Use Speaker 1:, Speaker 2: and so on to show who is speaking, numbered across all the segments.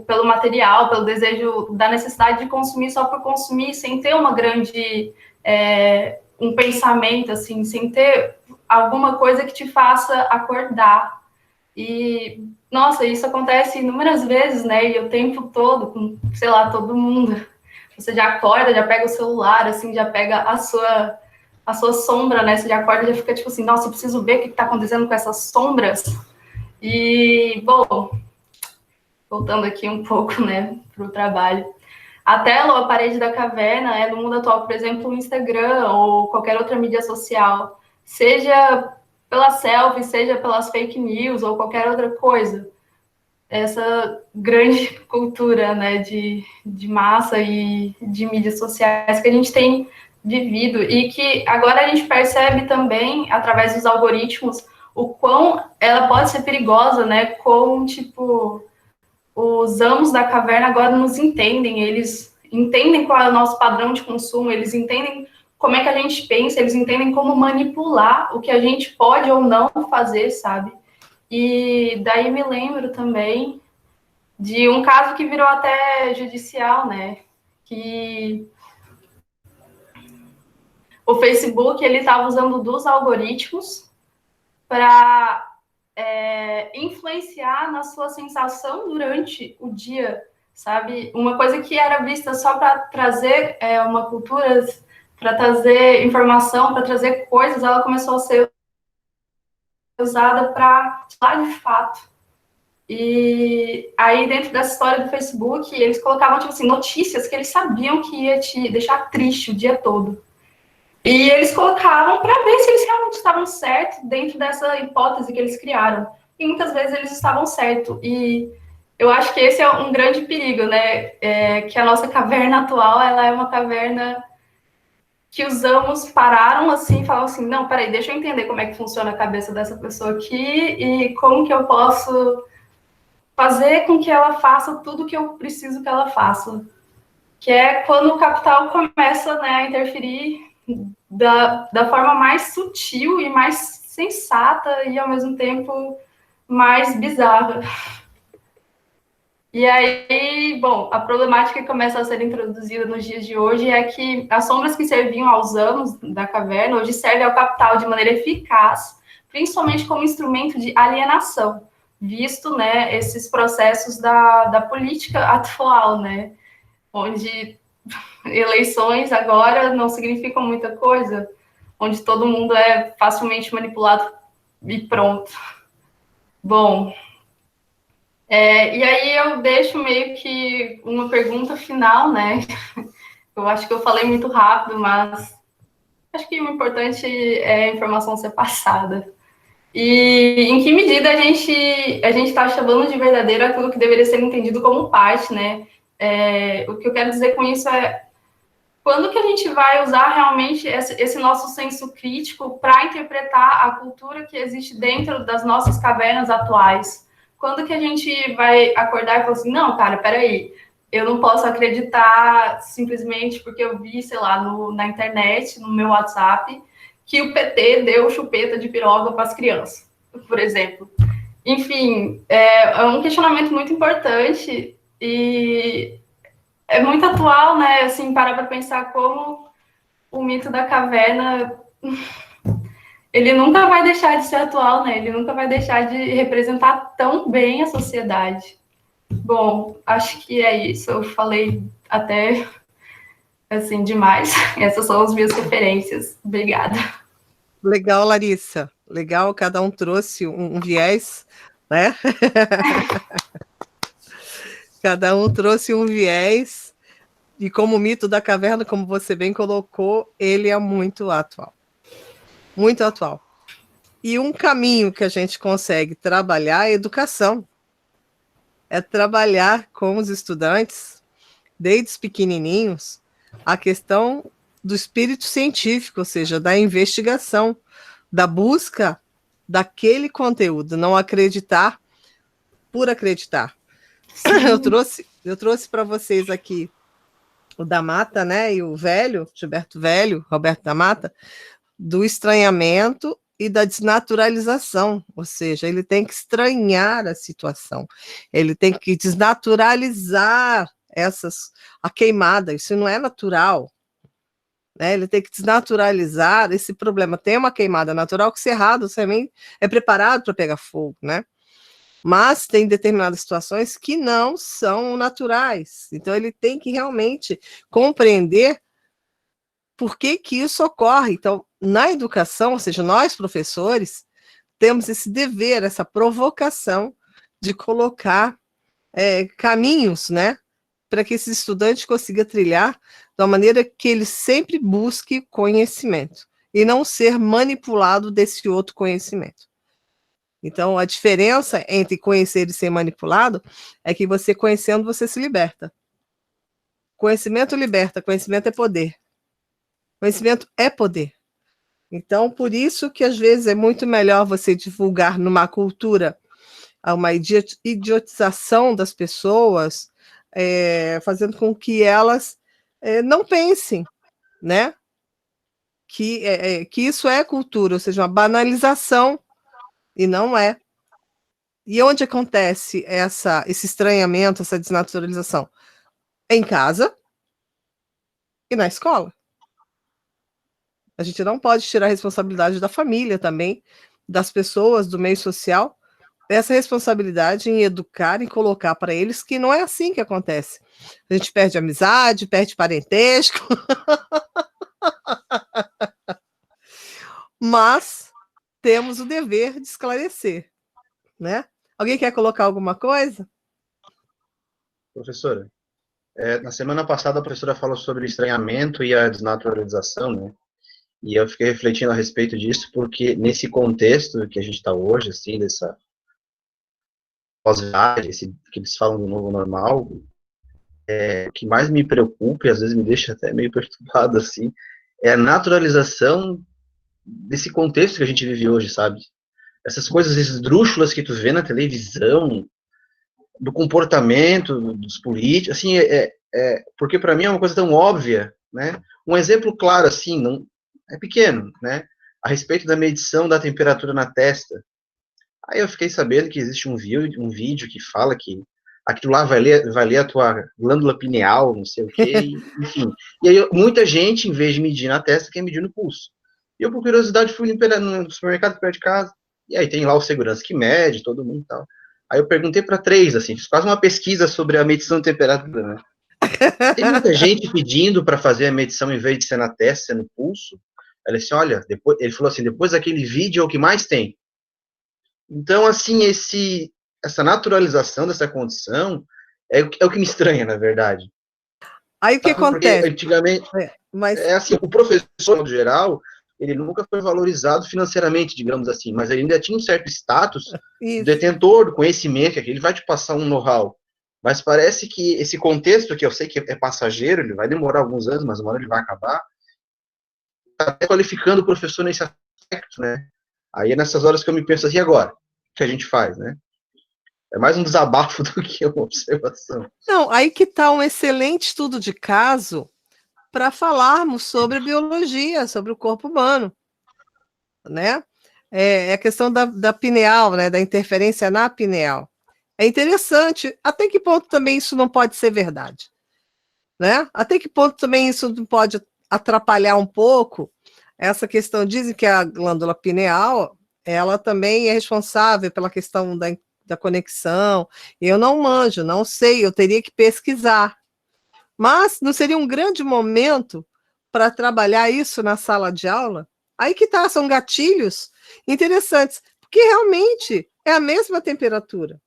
Speaker 1: pelo material, pelo desejo da necessidade de consumir só por consumir, sem ter uma grande um pensamento, assim, sem ter alguma coisa que te faça acordar. E, nossa, isso acontece inúmeras vezes, né? E o tempo todo, com, sei lá, todo mundo. Você já acorda, já pega o celular, assim, já pega a sua sombra, né? Você já acorda e já fica tipo assim, nossa, eu preciso ver o que está acontecendo com essas sombras. E, bom, voltando aqui um pouco, né, para o trabalho. A tela ou a parede da caverna no mundo atual, por exemplo, o Instagram ou qualquer outra mídia social, seja pela selfie, seja pelas fake news ou qualquer outra coisa. Essa grande cultura, né, de massa e de mídias sociais que a gente tem vivido e que agora a gente percebe também, através dos algoritmos, o quão ela pode ser perigosa, né, com, tipo, os amos da caverna agora nos entendem, eles entendem qual é o nosso padrão de consumo, eles entendem como é que a gente pensa, eles entendem como manipular o que a gente pode ou não fazer, sabe? E daí me lembro também de um caso que virou até judicial, né? Que o Facebook ele estava usando dos algoritmos para influenciar na sua sensação durante o dia, sabe? Uma coisa que era vista só para trazer uma cultura, para trazer informação, para trazer coisas, ela começou a ser usada para falar de fato. E aí, dentro dessa história do Facebook, eles colocavam, tipo assim, notícias que eles sabiam que ia te deixar triste o dia todo. E eles colocavam para ver se eles realmente estavam certos dentro dessa hipótese que eles criaram. E muitas vezes eles estavam certos. E eu acho que esse é um grande perigo, né? Que a nossa caverna atual, ela é uma caverna que os amos pararam assim e falaram assim, não, peraí, deixa eu entender como é que funciona a cabeça dessa pessoa aqui e como que eu posso fazer com que ela faça tudo que eu preciso que ela faça. Que é quando o capital começa, né, a interferir da forma mais sutil e mais sensata e, ao mesmo tempo, mais bizarra. E aí, bom, a problemática que começa a ser introduzida nos dias de hoje é que as sombras que serviam aos amos da caverna hoje servem ao capital de maneira eficaz, principalmente como instrumento de alienação, visto, né, esses processos da política atual, né, onde eleições agora não significam muita coisa, onde todo mundo é facilmente manipulado e pronto. Bom, e aí eu deixo meio que uma pergunta final, né? Eu acho que eu falei muito rápido, mas acho que o importante é a informação ser passada. E em que medida a gente está chamando de verdadeiro aquilo que deveria ser entendido como parte, né? O que eu quero dizer com isso é quando que a gente vai usar realmente esse nosso senso crítico para interpretar a cultura que existe dentro das nossas cavernas atuais? Quando que a gente vai acordar e falar assim, não, cara, peraí, eu não posso acreditar simplesmente porque eu vi, sei lá, na internet, no meu WhatsApp, que o PT deu chupeta de piroga para as crianças, por exemplo. Enfim, é um questionamento muito importante e é muito atual, né? Assim, parar para pensar como o mito da caverna ele nunca vai deixar de ser atual, né? Ele nunca vai deixar de representar tão bem a sociedade. Bom, acho que é isso. Eu falei até assim demais. Essas são as minhas referências. Obrigada.
Speaker 2: Legal, Larissa. Legal, cada um trouxe um viés, né? Cada um trouxe um viés. E como o mito da caverna, como você bem colocou, ele é muito atual. Muito atual. E um caminho que a gente consegue trabalhar é a educação. É trabalhar com os estudantes, desde os pequenininhos, a questão do espírito científico, ou seja, da investigação, da busca daquele conteúdo, não acreditar por acreditar. Eu trouxe para vocês aqui o da Mata, né, e o velho, Gilberto Velho, Roberto da Mata, do estranhamento e da desnaturalização, ou seja, ele tem que estranhar a situação, ele tem que desnaturalizar a queimada, isso não é natural, né? Ele tem que desnaturalizar esse problema. Tem uma queimada natural que, se errado, você também é preparado para pegar fogo, né? Mas tem determinadas situações que não são naturais, então ele tem que realmente compreender por que que isso ocorre. Então, na educação, ou seja, nós, professores, temos esse dever, essa provocação de colocar caminhos, né, para que esse estudante consiga trilhar de uma maneira que ele sempre busque conhecimento e não ser manipulado desse outro conhecimento. Então, a diferença entre conhecer e ser manipulado é que você conhecendo, você se liberta. Conhecimento liberta, conhecimento é poder. Conhecimento é poder. Então, por isso que às vezes é muito melhor você divulgar numa cultura uma idiotização das pessoas, fazendo com que elas não pensem, né? Que isso é cultura, ou seja, uma banalização, e não é. E onde acontece esse estranhamento, essa desnaturalização? Em casa e na escola. A gente não pode tirar a responsabilidade da família também, das pessoas, do meio social, essa responsabilidade em educar e colocar para eles que não é assim que acontece. A gente perde amizade, perde parentesco, mas temos o dever de esclarecer, né? Alguém quer colocar alguma coisa?
Speaker 3: Professora, na semana passada a professora falou sobre o estranhamento e a desnaturalização, né? E eu fiquei refletindo a respeito disso, porque nesse contexto que a gente está hoje, assim, dessa pós-verdade, que eles falam do novo normal, o que mais me preocupa e às vezes me deixa até meio perturbado, assim, é a naturalização desse contexto que a gente vive hoje, sabe? Essas coisas esdrúxulas que tu vê na televisão, do comportamento dos políticos, assim, porque para mim é uma coisa tão óbvia, né? Um exemplo claro, assim, não é pequeno, né? A respeito da medição da temperatura na testa. Aí eu fiquei sabendo que existe um vídeo que fala que aquilo lá vai ler a tua glândula pineal, não sei o quê, enfim. E aí muita gente, em vez de medir na testa, quer medir no pulso. E eu, por curiosidade, fui no supermercado perto de casa, e aí tem lá o segurança que mede, todo mundo e tal. Aí eu perguntei para 3, assim, fiz quase uma pesquisa sobre a medição de temperatura, né? Tem muita gente pedindo para fazer a medição em vez de ser na testa, ser no pulso. Ele disse, olha, ele falou assim, depois daquele vídeo é o que mais tem. Então, assim, essa naturalização dessa condição é o que me estranha, na verdade.
Speaker 2: Aí o que acontece?
Speaker 3: Porque antigamente, assim, o professor, no geral, ele nunca foi valorizado financeiramente, digamos assim, mas ele ainda tinha um certo status de detentor do conhecimento, que ele vai te passar um know-how. Mas parece que esse contexto, que eu sei que é passageiro, ele vai demorar alguns anos, mas uma hora ele vai acabar, está até qualificando o professor nesse aspecto, né? Aí é nessas horas que eu me penso assim, e agora? O que a gente faz, né? É mais um desabafo do que uma observação.
Speaker 2: Não, aí que está um excelente estudo de caso para falarmos sobre biologia, sobre o corpo humano, né? É a questão da pineal, né? Da interferência na pineal. É interessante. Até que ponto também isso não pode ser verdade, né? Até que ponto também isso não pode atrapalhar um pouco essa questão? Dizem que a glândula pineal, ela também é responsável pela questão da conexão. Eu não manjo, não sei, eu teria que pesquisar. Mas não seria um grande momento para trabalhar isso na sala de aula? Aí que tá, são gatilhos interessantes, porque realmente é a mesma temperatura.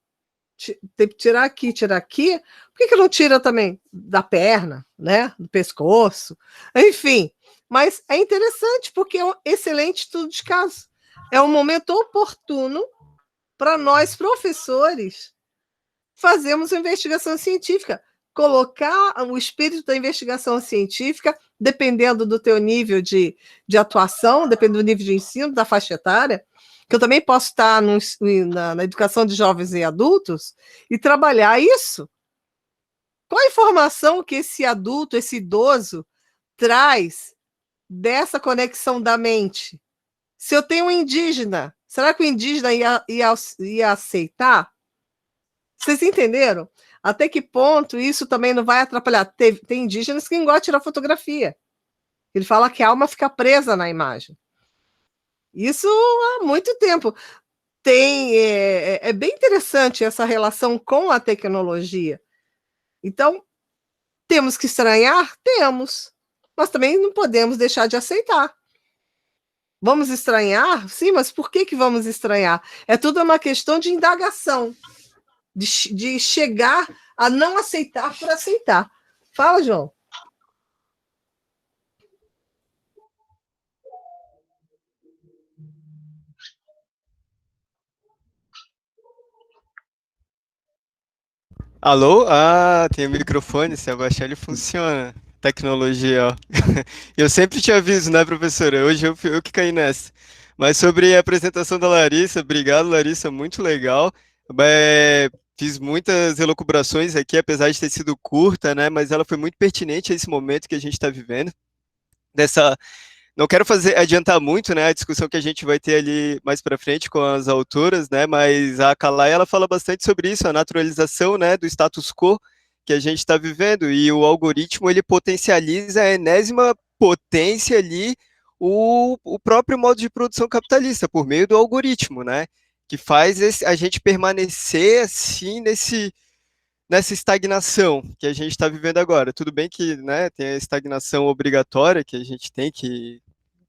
Speaker 2: Tirar aqui, por que não tira também da perna, né? Do pescoço? Enfim, mas é interessante, porque é um excelente estudo de caso. É um momento oportuno para nós, professores, fazermos uma investigação científica, colocar o espírito da investigação científica, dependendo do teu nível de atuação, dependendo do nível de ensino, da faixa etária, que eu também posso estar na educação de jovens e adultos e trabalhar isso. Qual a informação que esse adulto, esse idoso, traz dessa conexão da mente? Se eu tenho um indígena, será que o indígena ia aceitar? Vocês entenderam? Até que ponto isso também não vai atrapalhar? Tem indígenas que não gostam de tirar fotografia. Ele fala que a alma fica presa na imagem. Isso há muito tempo. É bem interessante essa relação com a tecnologia. Então, temos que estranhar? Temos. Mas também não podemos deixar de aceitar. Vamos estranhar? Sim, mas por que vamos estranhar? É tudo uma questão de indagação, de chegar a não aceitar por aceitar. Fala, João.
Speaker 4: Alô? Ah, tem o microfone, se abaixar ele funciona. Tecnologia, ó. Eu sempre te aviso, né, professora? Hoje eu que caí nessa. Mas sobre a apresentação da Larissa, obrigado, Larissa, muito legal. Fiz muitas elucubrações aqui, apesar de ter sido curta, né? Mas ela foi muito pertinente a esse momento que a gente está vivendo. Dessa Não quero adiantar muito, né, a discussão que a gente vai ter ali mais para frente com as autoras, né, mas a Kalai, ela fala bastante sobre isso, a naturalização, né, do status quo que a gente está vivendo, e o algoritmo, ele potencializa a enésima potência ali o próprio modo de produção capitalista, por meio do algoritmo, né, que faz a gente permanecer, assim, nessa estagnação que a gente está vivendo agora. Tudo bem que, né, tem a estagnação obrigatória, que a gente tem que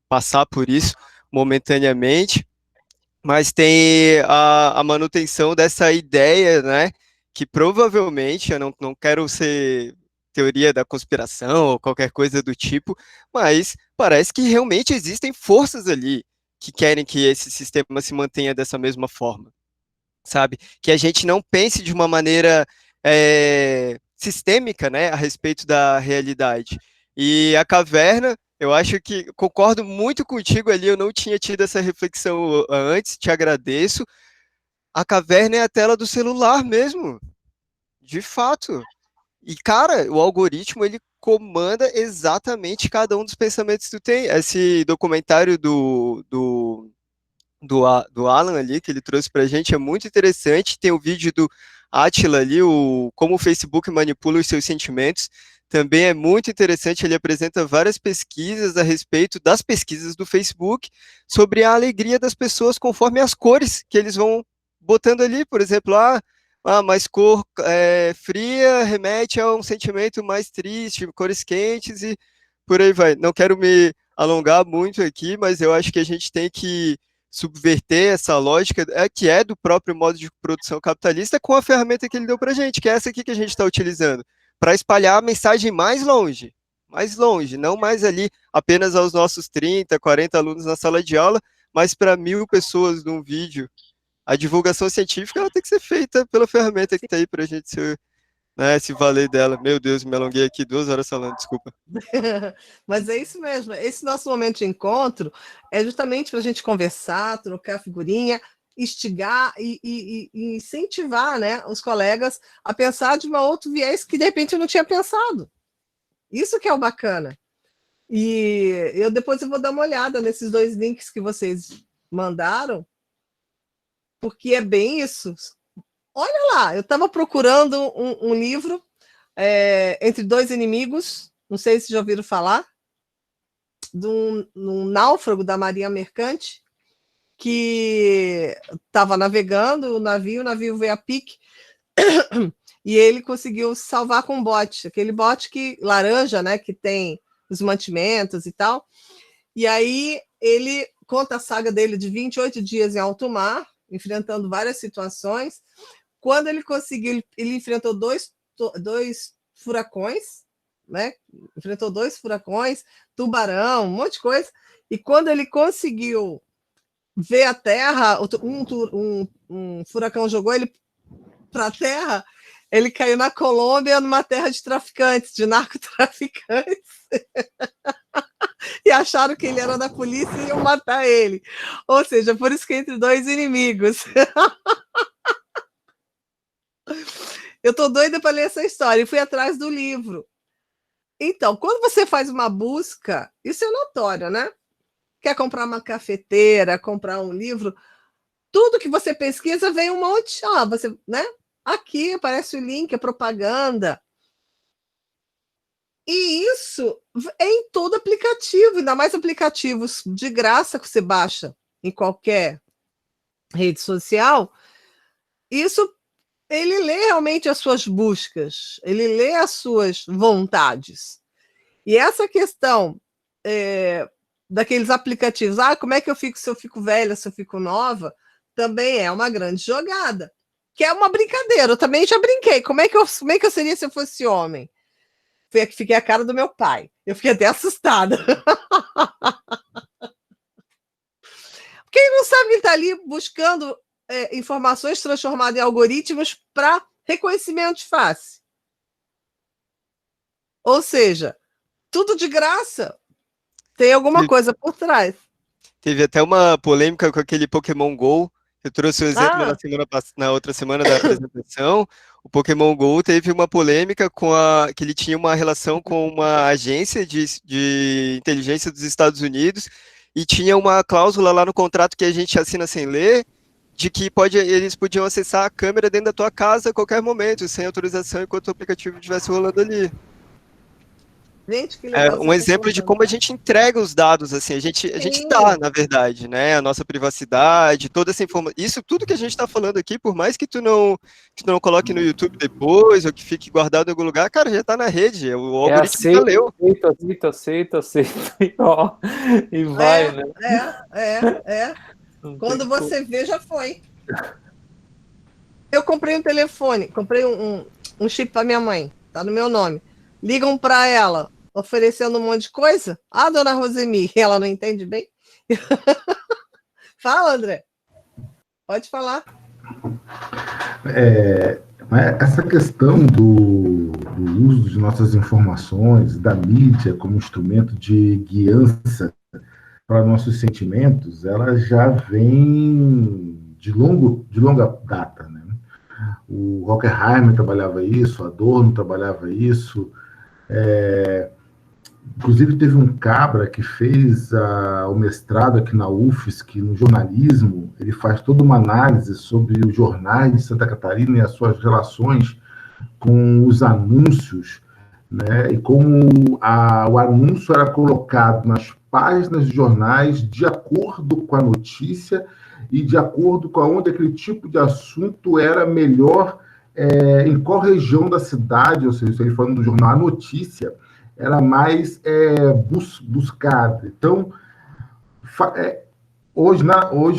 Speaker 4: passar por isso momentaneamente, mas tem a manutenção dessa ideia, né, que provavelmente, eu não quero ser teoria da conspiração ou qualquer coisa do tipo, mas parece que realmente existem forças ali que querem que esse sistema se mantenha dessa mesma forma, sabe? Que a gente não pense de uma maneira sistêmica, né, a respeito da realidade. E a caverna, eu acho que concordo muito contigo ali, eu não tinha tido essa reflexão antes, te agradeço. A caverna é a tela do celular mesmo, de fato. E, cara, o algoritmo, ele comanda exatamente cada um dos pensamentos que tu tem. Esse documentário do Alan ali, que ele trouxe pra gente, é muito interessante. Tem o vídeo do Attila ali, como o Facebook manipula os seus sentimentos. Também é muito interessante, ele apresenta várias pesquisas a respeito das pesquisas do Facebook sobre a alegria das pessoas conforme as cores que eles vão botando ali, por exemplo, mais cor fria remete a um sentimento mais triste, cores quentes e por aí vai. Não quero me alongar muito aqui, mas eu acho que a gente tem que subverter essa lógica que é do próprio modo de produção capitalista com a ferramenta que ele deu para a gente, que é essa aqui que a gente está utilizando, para espalhar a mensagem mais longe, não mais ali apenas aos nossos 30, 40 alunos na sala de aula, mas para 1000 pessoas num vídeo. A divulgação científica ela tem que ser feita pela ferramenta que está aí para a gente se valer dela. Meu Deus, me alonguei aqui 2 horas falando, desculpa.
Speaker 2: Mas é isso mesmo, esse nosso momento de encontro é justamente para a gente conversar, trocar figurinha, instigar e incentivar, né, os colegas a pensar de um outro viés que de repente eu não tinha pensado. Isso que é o bacana. E depois eu vou dar uma olhada nesses 2 links que vocês mandaram, porque é bem isso. Olha lá, eu estava procurando um livro, Entre Dois Inimigos, não sei se já ouviram falar, de um náufrago da Marinha Mercante, que estava navegando o navio veio a pique, e ele conseguiu se salvar com um bote, aquele bote laranja, né, que tem os mantimentos e tal. E aí ele conta a saga dele de 28 dias em alto mar, enfrentando várias situações. Quando ele conseguiu, ele enfrentou dois furacões, né? Enfrentou 2 furacões, tubarão, um monte de coisa. E quando ele conseguiu ver a terra, um furacão jogou ele para a terra, ele caiu na Colômbia, numa terra de traficantes, de narcotraficantes. E acharam que ele era da polícia e iam matar ele. Ou seja, por isso que é Entre Dois Inimigos. Eu estou doida para ler essa história e fui atrás do livro. Então, quando você faz uma busca, isso é notório, né? quer comprar uma cafeteira, comprar um livro, tudo que você pesquisa vem um monte, você, né? Aqui aparece o link, a propaganda. E isso é em todo aplicativo, ainda mais aplicativos de graça que você baixa em qualquer rede social. Isso, ele lê realmente as suas buscas, ele lê as suas vontades. E essa questão daqueles aplicativos, como é que eu fico se eu fico velha, se eu fico nova, também é uma grande jogada, que é uma brincadeira. Eu também já brinquei. Como é que eu seria se eu fosse homem? Fiquei a cara do meu pai. Eu fiquei até assustada. Porque ele não sabe que está ali buscando informações transformadas em algoritmos para reconhecimento de face. Ou seja, tudo de graça. Tem alguma coisa por trás.
Speaker 4: Teve até uma polêmica com aquele Pokémon GO. Eu trouxe o exemplo na outra semana da apresentação. O Pokémon GO teve uma polêmica que ele tinha uma relação com uma agência de inteligência dos Estados Unidos e tinha uma cláusula lá no contrato que a gente assina sem ler, de que eles podiam acessar a câmera dentro da tua casa a qualquer momento, sem autorização, enquanto o aplicativo estivesse rolando ali.
Speaker 2: Gente, que legal.
Speaker 4: Um exemplo de como a gente entrega os dados, assim, a gente dá, na verdade, né, a nossa privacidade, toda essa informação, isso tudo que a gente está falando aqui, por mais que tu não coloque no YouTube depois, ou que fique guardado em algum lugar, cara, já está na rede, o algoritmo já leu.
Speaker 5: Aceito, e vai, né?
Speaker 2: Quando você vê, já foi. Eu comprei um telefone, comprei um chip para minha mãe, tá no meu nome. Ligam para ela, oferecendo um monte de coisa. Dona Rosemi, ela não entende bem? Fala, André. Pode falar.
Speaker 6: Essa questão do uso de nossas informações, da mídia como instrumento de guiança para nossos sentimentos, ela já vem de longa data, né? O Horkheimer trabalhava isso, Adorno trabalhava isso. Inclusive, teve um cabra que fez o mestrado aqui na UFSC, no jornalismo. Ele faz toda uma análise sobre os jornais de Santa Catarina e as suas relações com os anúncios, né? E como o anúncio era colocado nas páginas de jornais de acordo com a notícia e de acordo com onde aquele tipo de assunto era melhor, em qual região da cidade, ou seja, ele falando do jornal, a notícia era mais buscada. Então, hoje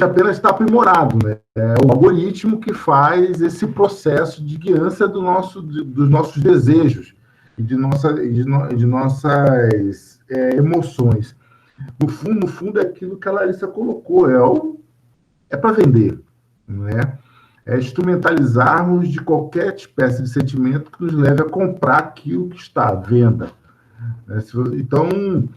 Speaker 6: apenas está aprimorado, né? É o algoritmo que faz esse processo de guiança dos nossos desejos e de nossas emoções. No fundo, é aquilo que a Larissa colocou, é para vender, né? É instrumentalizarmos de qualquer espécie de sentimento que nos leve a comprar aquilo que está à venda. Então,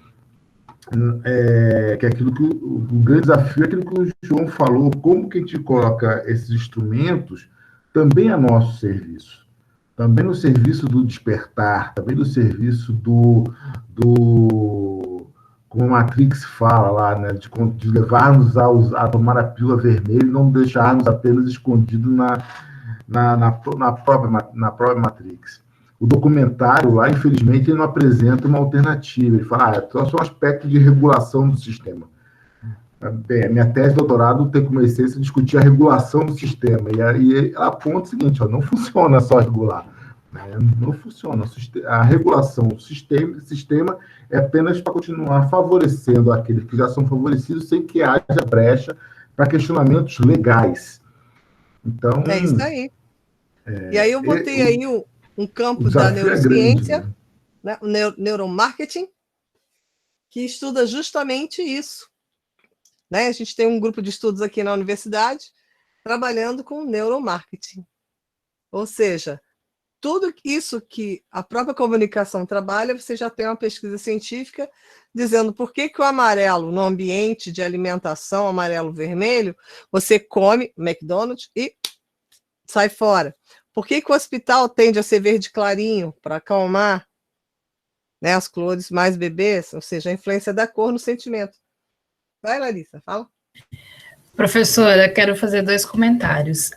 Speaker 6: que é aquilo que o grande desafio é aquilo que o João falou, como que a gente coloca esses instrumentos também a nosso serviço, também no serviço do despertar, também no serviço como a Matrix fala lá, né, de levar-nos a tomar a pílula vermelha e não deixarmos apenas escondido na própria Matrix. O documentário lá, infelizmente, ele não apresenta uma alternativa. Ele fala, só um aspecto de regulação do sistema. Bem, a minha tese de doutorado tem como essência discutir a regulação do sistema. E aí ela aponta o seguinte, não funciona só regular. Não funciona. A regulação do sistema é apenas para continuar favorecendo aqueles que já são favorecidos sem que haja brecha para questionamentos legais. Então,
Speaker 2: é isso aí. E aí eu botei aí um campo da neurociência, né? O neuromarketing, que estuda justamente isso. Né? A gente tem um grupo de estudos aqui na universidade trabalhando com neuromarketing. Ou seja, tudo isso que a própria comunicação trabalha, você já tem uma pesquisa científica dizendo por que o amarelo no ambiente de alimentação, amarelo-vermelho, você come McDonald's e sai fora. Por que o hospital tende a ser verde clarinho para acalmar, né, as cores mais bebês, ou seja, a influência da cor no sentimento? Vai, Larissa, fala.
Speaker 7: Professora, quero fazer 2 comentários.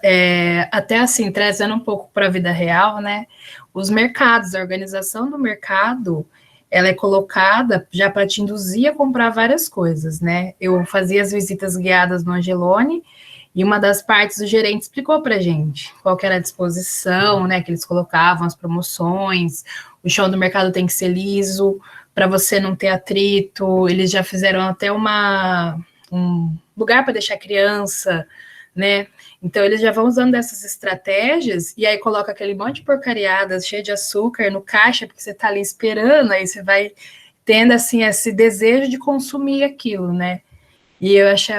Speaker 7: Até assim, trazendo um pouco para a vida real, né? Os mercados, a organização do mercado, ela é colocada já para te induzir a comprar várias coisas, né? Eu fazia as visitas guiadas no Angelone e uma das partes o gerente explicou para gente qual que era a disposição, né? Que eles colocavam, as promoções, o chão do mercado tem que ser liso para você não ter atrito. Eles já fizeram até um lugar para deixar criança, né? Então eles já vão usando essas estratégias e aí coloca aquele monte de porcariada cheia de açúcar no caixa porque você está ali esperando, aí você vai tendo assim esse desejo de consumir aquilo, né? E eu achei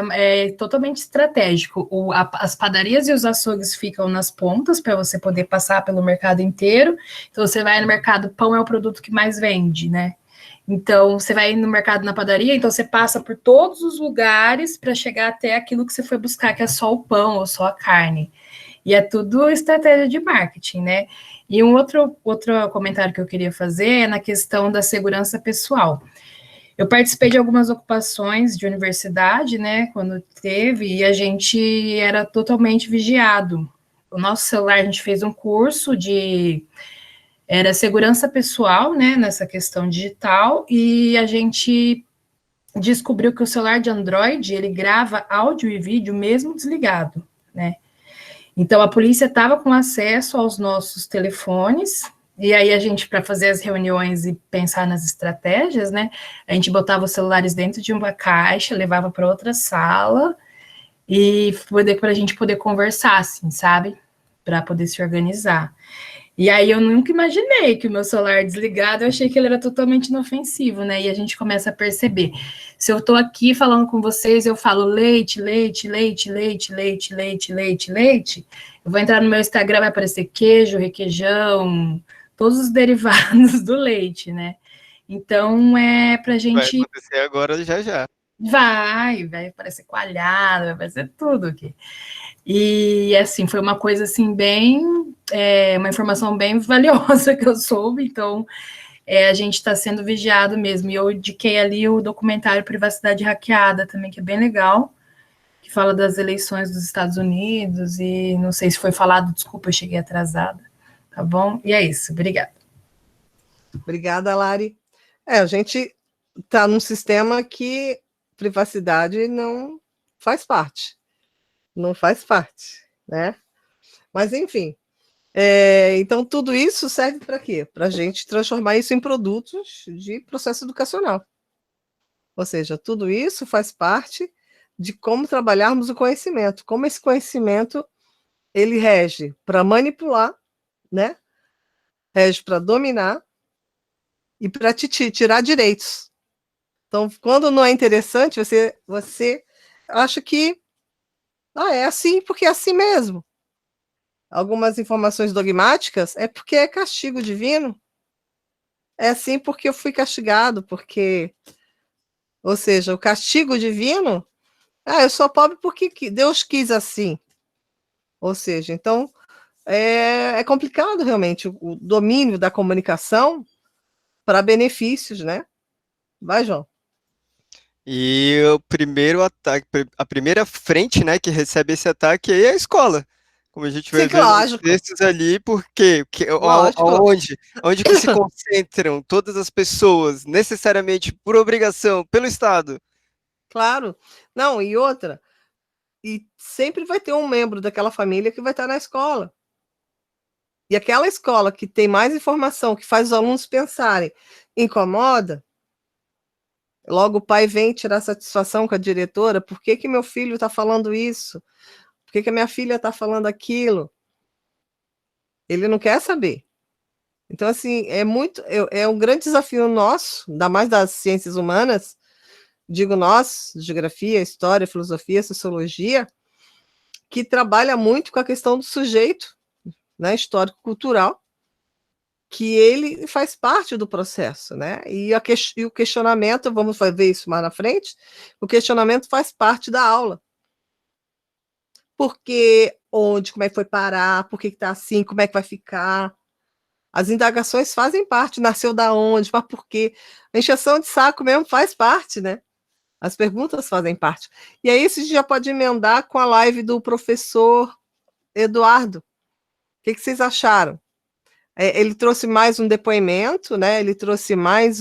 Speaker 7: totalmente estratégico. As padarias e os açougues ficam nas pontas para você poder passar pelo mercado inteiro. Então você vai no mercado, pão é o produto que mais vende, né? Então, você vai no mercado, na padaria, então você passa por todos os lugares para chegar até aquilo que você foi buscar, que é só o pão ou só a carne. E é tudo estratégia de marketing, né? E um outro comentário que eu queria fazer é na questão da segurança pessoal. Eu participei de algumas ocupações de universidade, né, quando teve, e a gente era totalmente vigiado. O nosso celular, a gente fez um curso era segurança pessoal, né, nessa questão digital, e a gente descobriu que o celular de Android, ele grava áudio e vídeo mesmo desligado, né. Então, a polícia estava com acesso aos nossos telefones, e aí a gente, para fazer as reuniões e pensar nas estratégias, né, a gente botava os celulares dentro de uma caixa, levava para outra sala, e para a gente poder conversar, assim, sabe, para poder se organizar. E aí eu nunca imaginei que o meu celular desligado, eu achei que ele era totalmente inofensivo, né? E a gente começa a perceber. Se eu estou aqui falando com vocês, eu falo leite, leite, leite, leite, leite, leite, leite, leite. Eu vou entrar no meu Instagram, vai aparecer queijo, requeijão, todos os derivados do leite, né? Então é pra gente.
Speaker 4: Vai acontecer agora já já.
Speaker 7: Vai aparecer coalhada, vai aparecer tudo aqui. E, assim, foi uma coisa, assim, uma informação bem valiosa que eu soube, então a gente está sendo vigiado mesmo. E eu indiquei ali o documentário Privacidade Hackeada também, que é bem legal, que fala das eleições dos Estados Unidos, e não sei se foi falado, desculpa, eu cheguei atrasada, tá bom? E é isso, obrigada.
Speaker 2: Obrigada, Lari. A gente está num sistema que privacidade não faz parte. Não faz parte, né? Mas, enfim. Então, tudo isso serve para quê? Para a gente transformar isso em produtos de processo educacional. Ou seja, tudo isso faz parte de como trabalharmos o conhecimento, como esse conhecimento ele rege para manipular, né? Rege para dominar e para te tirar direitos. Então, quando não é interessante, você acha que é assim porque é assim mesmo. Algumas informações dogmáticas é porque é castigo divino. É assim porque eu fui castigado, porque... Ou seja, o castigo divino... eu sou pobre porque Deus quis assim. Ou seja, então, é complicado realmente o domínio da comunicação para benefícios, né? Vai, João.
Speaker 4: E o primeiro ataque, a primeira frente, né, que recebe esse ataque é a escola. Como a gente vai ver nos textos ali, porque onde que se concentram todas as pessoas, necessariamente por obrigação, pelo Estado?
Speaker 2: Claro. Não, e outra, e sempre vai ter um membro daquela família que vai estar na escola. E aquela escola que tem mais informação, que faz os alunos pensarem, incomoda, logo o pai vem tirar satisfação com a diretora, por que meu filho está falando isso? Por que a minha filha está falando aquilo? Ele não quer saber. Então, assim, é um grande desafio nosso, ainda mais das ciências humanas, digo nós, geografia, história, filosofia, sociologia, que trabalha muito com a questão do sujeito, né, histórico-cultural, que ele faz parte do processo, né? E o questionamento, vamos ver isso mais na frente, o questionamento faz parte da aula. Por que, onde, como é que foi parar, por que está assim, como é que vai ficar? As indagações fazem parte, nasceu da onde, mas por quê? A encheção de saco mesmo faz parte, né? As perguntas fazem parte. E aí isso já pode emendar com a live do professor Eduardo. O que vocês acharam? Ele trouxe mais um depoimento, né? Ele trouxe mais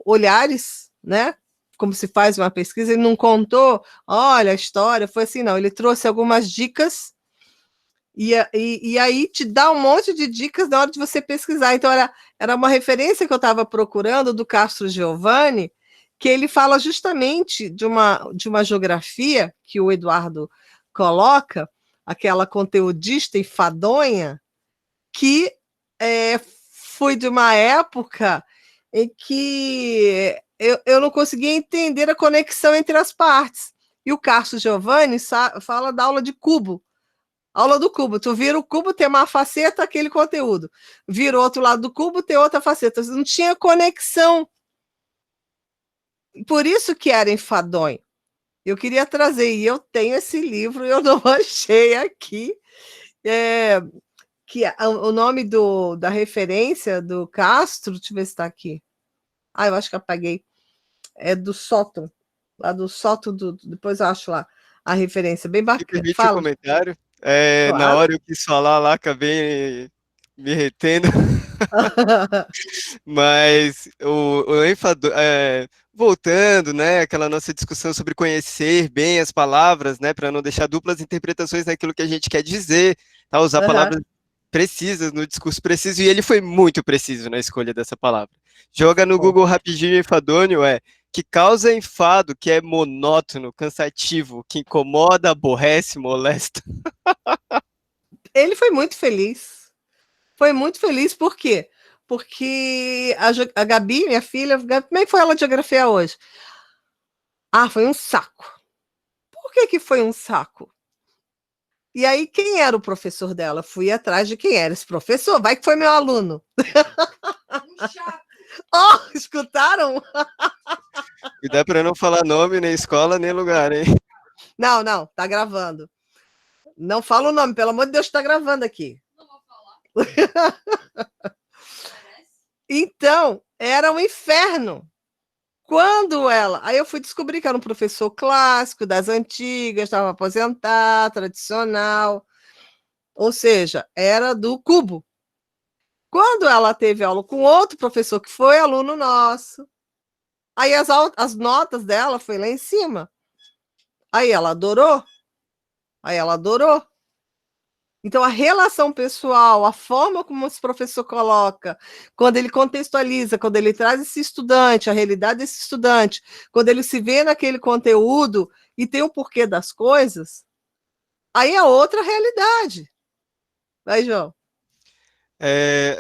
Speaker 2: olhares, né? Como se faz uma pesquisa. Ele não contou, olha, a história foi assim, não. Ele trouxe algumas dicas e aí te dá um monte de dicas na hora de você pesquisar. Então, era uma referência que eu estava procurando do Castro Giovanni, que ele fala justamente de uma geografia que o Eduardo coloca, aquela conteudista enfadonha, que foi de uma época em que eu não conseguia entender a conexão entre as partes. E o Castro Giovanni fala da aula de cubo. Aula do cubo. Tu vira o cubo, tem uma faceta, aquele conteúdo. Vira o outro lado do cubo, tem outra faceta. Não tinha conexão. Por isso que era enfadonho. Eu queria trazer, e eu tenho esse livro, eu não achei aqui, que o nome da referência do Castro, deixa eu ver se está aqui. Eu acho que apaguei. É do Sótão, lá do Sótão, depois eu acho lá a referência, bem bacana.
Speaker 4: Me permite
Speaker 2: Fala.
Speaker 4: um comentário?
Speaker 2: Claro.
Speaker 4: Na hora eu quis falar lá, acabei me retendo. Mas o enfado, voltando, né, aquela nossa discussão sobre conhecer bem as palavras, né, para não deixar duplas interpretações naquilo que a gente quer dizer, tá, usar palavras precisas no discurso preciso, e ele foi muito preciso na escolha dessa palavra. Joga no Google rapidinho enfadonho, que causa enfado, que é monótono, cansativo, que incomoda, aborrece, molesta.
Speaker 2: Ele foi muito feliz. Foi muito feliz, por quê? Porque a Gabi, minha filha, como é que foi a aula de geografia hoje? Foi um saco. Por que foi um saco? E aí, quem era o professor dela? Fui atrás de quem era esse professor. Vai que foi meu aluno. Escutaram?
Speaker 4: Cuidado para não falar nome, nem escola, nem lugar, hein?
Speaker 2: Não, tá gravando. Não fala o nome, pelo amor de Deus, tá gravando aqui. Não vou falar. Então, era um inferno. Quando aí eu fui descobrir que era um professor clássico, das antigas, estava aposentado, tradicional, ou seja, era do cubo. Quando ela teve aula com outro professor que foi aluno nosso, aí as notas dela foi lá em cima. Aí ela adorou. Então, a relação pessoal, a forma como esse professor coloca, quando ele contextualiza, quando ele traz esse estudante, a realidade desse estudante, quando ele se vê naquele conteúdo e tem o porquê das coisas, aí é outra realidade. Vai, João.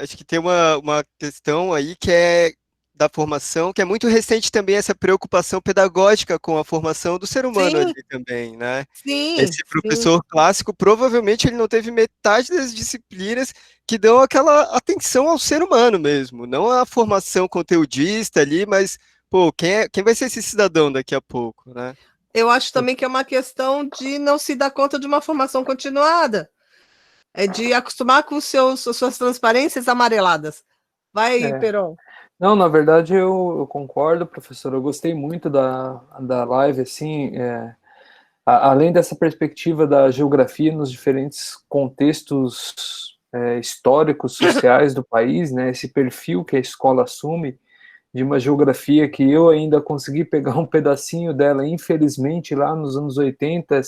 Speaker 4: Acho que tem uma questão aí que é da formação, que é muito recente também, essa preocupação pedagógica com a formação do ser humano ali também, né?
Speaker 2: Sim.
Speaker 4: Esse professor clássico, provavelmente ele não teve metade das disciplinas que dão aquela atenção ao ser humano mesmo, não a formação conteudista ali, mas, quem vai ser esse cidadão daqui a pouco, né?
Speaker 2: Eu acho também que é uma questão de não se dar conta de uma formação continuada. É de acostumar com suas transparências amareladas. Vai, Peron.
Speaker 5: Não, na verdade eu concordo, professor. Eu gostei muito da live, assim, além dessa perspectiva da geografia nos diferentes contextos históricos, sociais do país, né? Esse perfil que a escola assume de uma geografia que eu ainda consegui pegar um pedacinho dela, infelizmente, lá nos anos 80,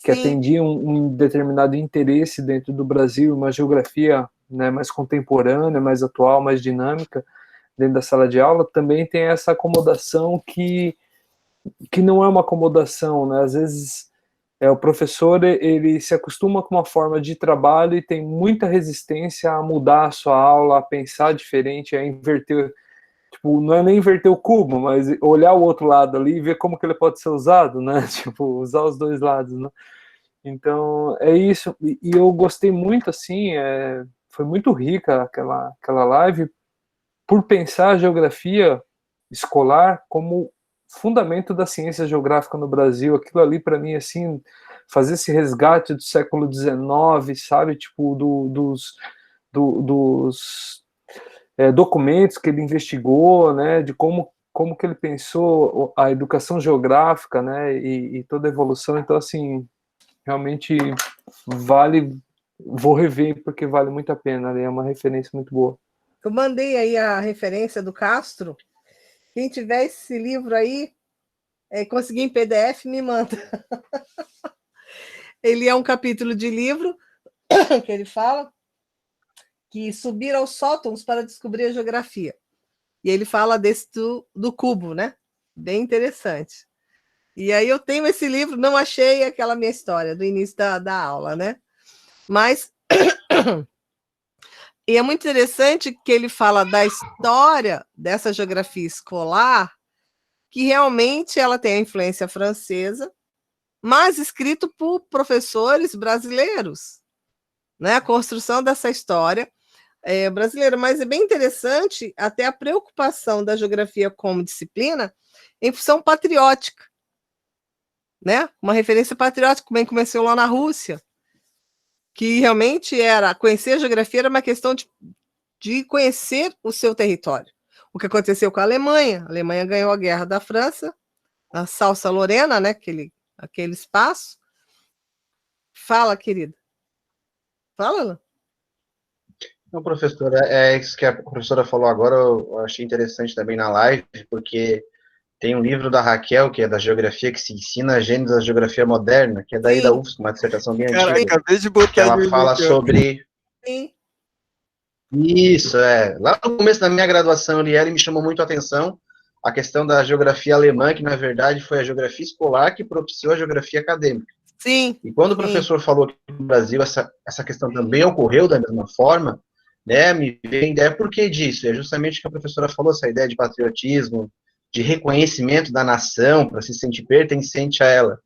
Speaker 5: que atendia um determinado interesse dentro do Brasil, uma geografia, né, mais contemporânea, mais atual, mais dinâmica, dentro da sala de aula, também tem essa acomodação que não é uma acomodação, né? Às vezes o professor ele se acostuma com uma forma de trabalho e tem muita resistência a mudar a sua aula, a pensar diferente, a inverter, tipo, não é nem inverter o cubo, mas olhar o outro lado ali e ver como que ele pode ser usado, né? Tipo, usar os dois lados, né? Então, é isso. E eu gostei muito, assim, foi muito rica aquela live, por pensar a geografia escolar como fundamento da ciência geográfica no Brasil. Aquilo ali, para mim, assim, fazer esse resgate do século XIX, sabe, tipo, dos documentos que ele investigou, né, de como como que ele pensou a educação geográfica, né, e toda a evolução. Então, assim, realmente vale, vou rever porque vale muito a pena, é uma referência muito boa.
Speaker 2: Eu mandei aí a referência do Castro. Quem tiver esse livro aí, conseguir em PDF, me manda. Ele é um capítulo de livro que ele fala que subir aos sótãos para descobrir a geografia. E ele fala desse do cubo, né? Bem interessante. E aí eu tenho esse livro, não achei aquela minha história do início da aula, né? Mas e é muito interessante que ele fala da história dessa geografia escolar, que realmente ela tem a influência francesa, mas escrito por professores brasileiros, né? A construção dessa história brasileira. Mas é bem interessante até a preocupação da geografia como disciplina em função patriótica, né? Uma referência patriótica, como começou lá na Rússia, que realmente era conhecer a geografia era uma questão de conhecer o seu território. O que aconteceu com a Alemanha? A Alemanha ganhou a guerra da França, a Alsácia-Lorena, né? Aquele espaço. Fala, querida. Fala, Lan.
Speaker 3: Não, professora, isso que a professora falou agora, eu achei interessante também na live, porque tem um livro da Raquel, que é da geografia, que se ensina a gênese da geografia moderna, que é daí da UFSC, uma dissertação bem
Speaker 4: Cara,
Speaker 3: antiga.
Speaker 4: acabei de botar
Speaker 3: que ela fala sobre...
Speaker 2: Sim.
Speaker 3: Isso, Lá no começo da minha graduação, ele me chamou muito a atenção a questão da geografia alemã, que na verdade foi a geografia escolar que propiciou a geografia acadêmica.
Speaker 2: Sim.
Speaker 3: E quando o professor falou que no Brasil essa questão também ocorreu da mesma forma, né, me veio a ideia por que disso. É justamente o que a professora falou, essa ideia de patriotismo, de reconhecimento da nação, para se sentir pertencente a ela.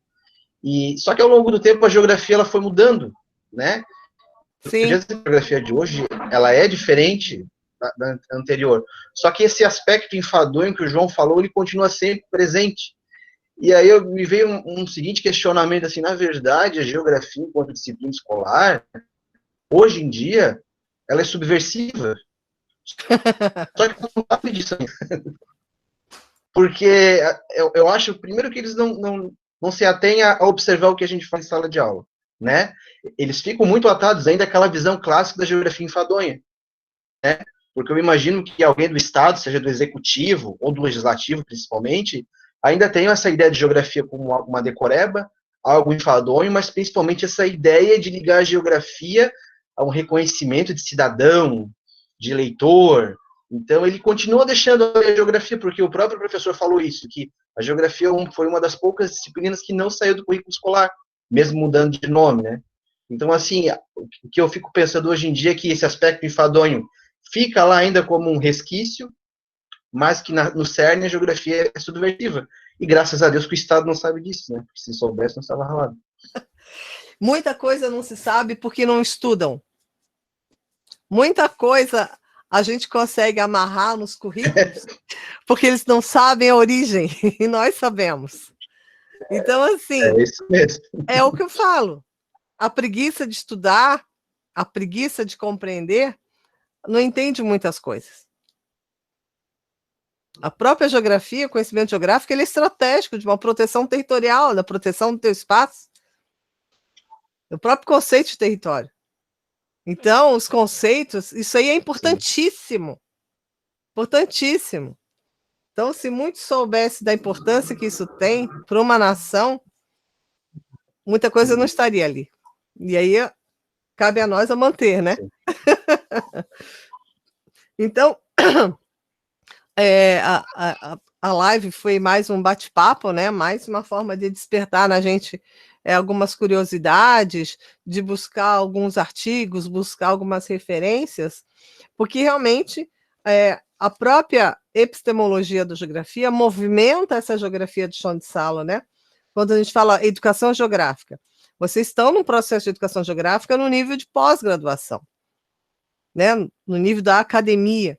Speaker 3: E só que ao longo do tempo a geografia ela foi mudando, né?
Speaker 2: Sim.
Speaker 3: A geografia de hoje ela é diferente da anterior. Só que esse aspecto enfadonho que o João falou, ele continua sempre presente. E aí me veio um seguinte questionamento, assim, na verdade, a geografia enquanto disciplina escolar, hoje em dia, ela é subversiva. Só que não sabe disso ainda. Porque eu acho, primeiro, que eles não se atêm a observar o que a gente faz em sala de aula, né? Eles ficam muito atados ainda àquela visão clássica da geografia enfadonha, né? Porque eu imagino que alguém do Estado, seja do Executivo ou do Legislativo, principalmente, ainda tem essa ideia de geografia como uma decoreba, algo enfadonho, mas principalmente essa ideia de ligar a geografia a um reconhecimento de cidadão, de leitor. Então, ele continua deixando a geografia, porque o próprio professor falou isso, que a geografia foi uma das poucas disciplinas que não saiu do currículo escolar, mesmo mudando de nome, né? Então, assim, o que eu fico pensando hoje em dia é que esse aspecto enfadonho fica lá ainda como um resquício, mas que no cerne a geografia é subversiva. E graças a Deus que o Estado não sabe disso, né? Porque se soubesse, não estava ralado.
Speaker 2: Muita coisa não se sabe porque não estudam. Muita coisa a gente consegue amarrar nos currículos porque eles não sabem a origem, e nós sabemos. Então, assim,
Speaker 3: é isso mesmo.
Speaker 2: É o que eu falo. A preguiça de estudar, a preguiça de compreender, não entende muitas coisas. A própria geografia, o conhecimento geográfico, ele é estratégico de uma proteção territorial, da proteção do teu espaço. O próprio conceito de território. Então, os conceitos, isso aí é importantíssimo. Sim. Importantíssimo. Então, se muitos soubessem da importância que isso tem para uma nação, muita coisa não estaria ali. E aí, cabe a nós a manter, né? Então, a live foi mais um bate-papo, né? Mais uma forma de despertar na gente algumas curiosidades, de buscar alguns artigos, buscar algumas referências, porque realmente a própria epistemologia da geografia movimenta essa geografia de chão de sala, né? Quando a gente fala educação geográfica, vocês estão num processo de educação geográfica no nível de pós-graduação, né? No nível da academia,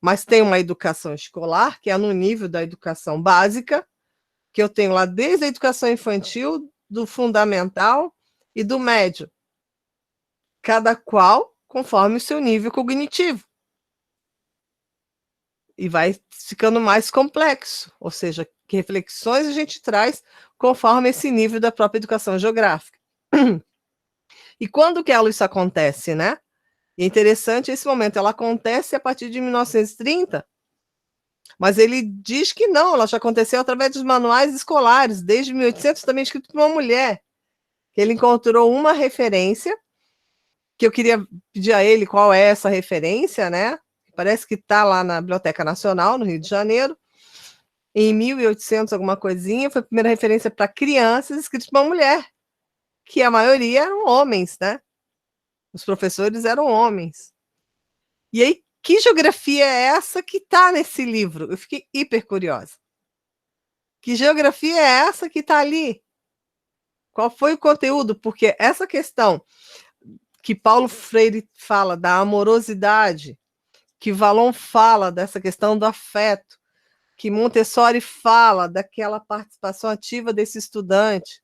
Speaker 2: mas tem uma educação escolar, que é no nível da educação básica, que eu tenho lá desde a educação infantil, do fundamental e do médio, cada qual conforme o seu nível cognitivo. E vai ficando mais complexo, ou seja, que reflexões a gente traz conforme esse nível da própria educação geográfica. E quando que isso acontece, né? E é interessante esse momento, ela acontece a partir de 1930, mas ele diz que não, ela já aconteceu através dos manuais escolares, desde 1800, também escrito por uma mulher, que ele encontrou uma referência, que eu queria pedir a ele qual é essa referência, né? Parece que está lá na Biblioteca Nacional, no Rio de Janeiro, em 1800, alguma coisinha, foi a primeira referência para crianças, escrito por uma mulher, que a maioria eram homens, né? Os professores eram homens. E aí, que geografia é essa que está nesse livro? Eu fiquei hiper curiosa. Que geografia é essa que está ali? Qual foi o conteúdo? Porque essa questão que Paulo Freire fala da amorosidade, que Vallon fala dessa questão do afeto, que Montessori fala daquela participação ativa desse estudante,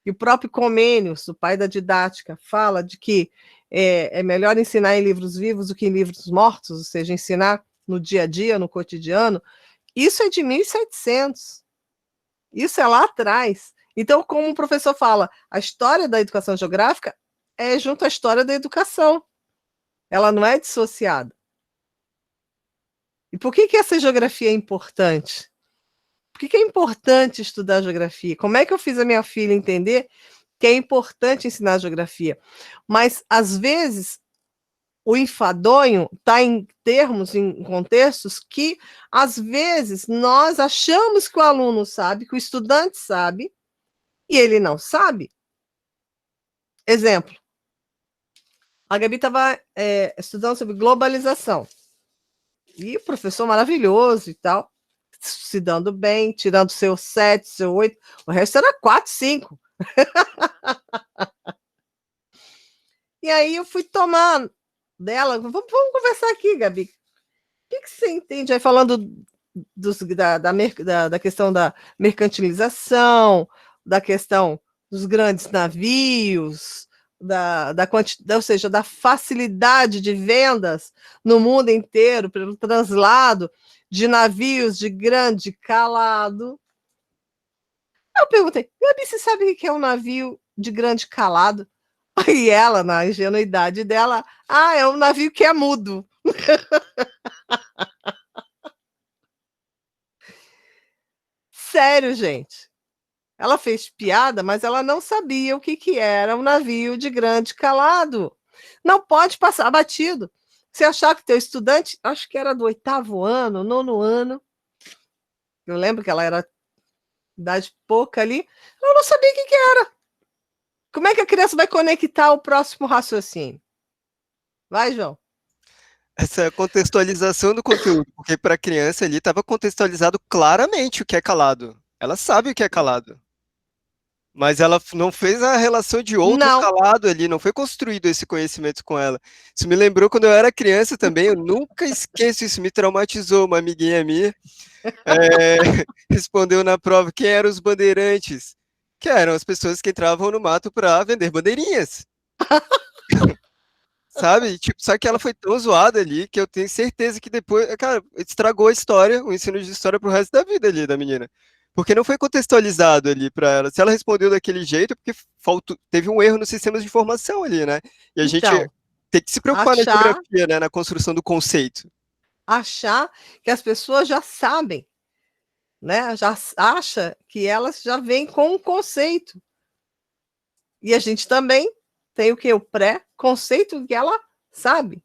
Speaker 2: e o próprio Comênius, o pai da didática, fala de que é melhor ensinar em livros vivos do que em livros mortos, ou seja, ensinar no dia a dia, no cotidiano. Isso é de 1700. Isso é lá atrás. Então, como o professor fala, a história da educação geográfica é junto à história da educação. Ela não é dissociada. E por que essa geografia é importante? Por que é importante estudar geografia? Como é que eu fiz a minha filha entender que é importante ensinar geografia? Mas, às vezes, o enfadonho está em termos, em contextos que, às vezes, nós achamos que o aluno sabe, que o estudante sabe, e ele não sabe. Exemplo. A Gabi estava estudando sobre globalização. E o professor maravilhoso e tal, se dando bem, tirando seu 7, seu 8, o resto era 4, 5. E aí eu fui tomar dela, vamos conversar aqui, Gabi. O que você entende aí falando da questão da mercantilização, da questão dos grandes navios, ou seja, da facilidade de vendas no mundo inteiro, pelo translado de navios de grande calado. Eu perguntei, Gabi, você sabe o que é um navio de grande calado? E ela, na ingenuidade dela, é um navio que é mudo. Sério, gente. Ela fez piada, mas ela não sabia o que era um navio de grande calado. Não pode passar batido. Você achar que teu estudante, acho que era do 8º ano, 9º ano, eu lembro que ela era idade pouca ali, ela não sabia o que era. Como é que a criança vai conectar o próximo raciocínio? Vai, João.
Speaker 4: Essa contextualização do conteúdo, porque para a criança ali estava contextualizado claramente o que é calado. Ela sabe o que é calado. Mas ela não fez a relação de outro calado ali, não foi construído esse conhecimento com ela. Isso me lembrou quando eu era criança também, eu nunca esqueço, isso me traumatizou. Uma amiguinha minha respondeu na prova quem eram os bandeirantes, que eram as pessoas que entravam no mato para vender bandeirinhas. Sabe? Tipo, só que ela foi tão zoada ali que eu tenho certeza que depois, cara, estragou a história, o ensino de história pro resto da vida ali da menina. Porque não foi contextualizado ali para ela. Se ela respondeu daquele jeito, é porque teve um erro nos sistemas de informação ali, né? E a gente tem que se preocupar na geografia, né? Na construção do conceito.
Speaker 2: Achar que as pessoas já sabem, né? Já acha que elas já vêm com um conceito. E a gente também tem o que? O pré-conceito que ela sabe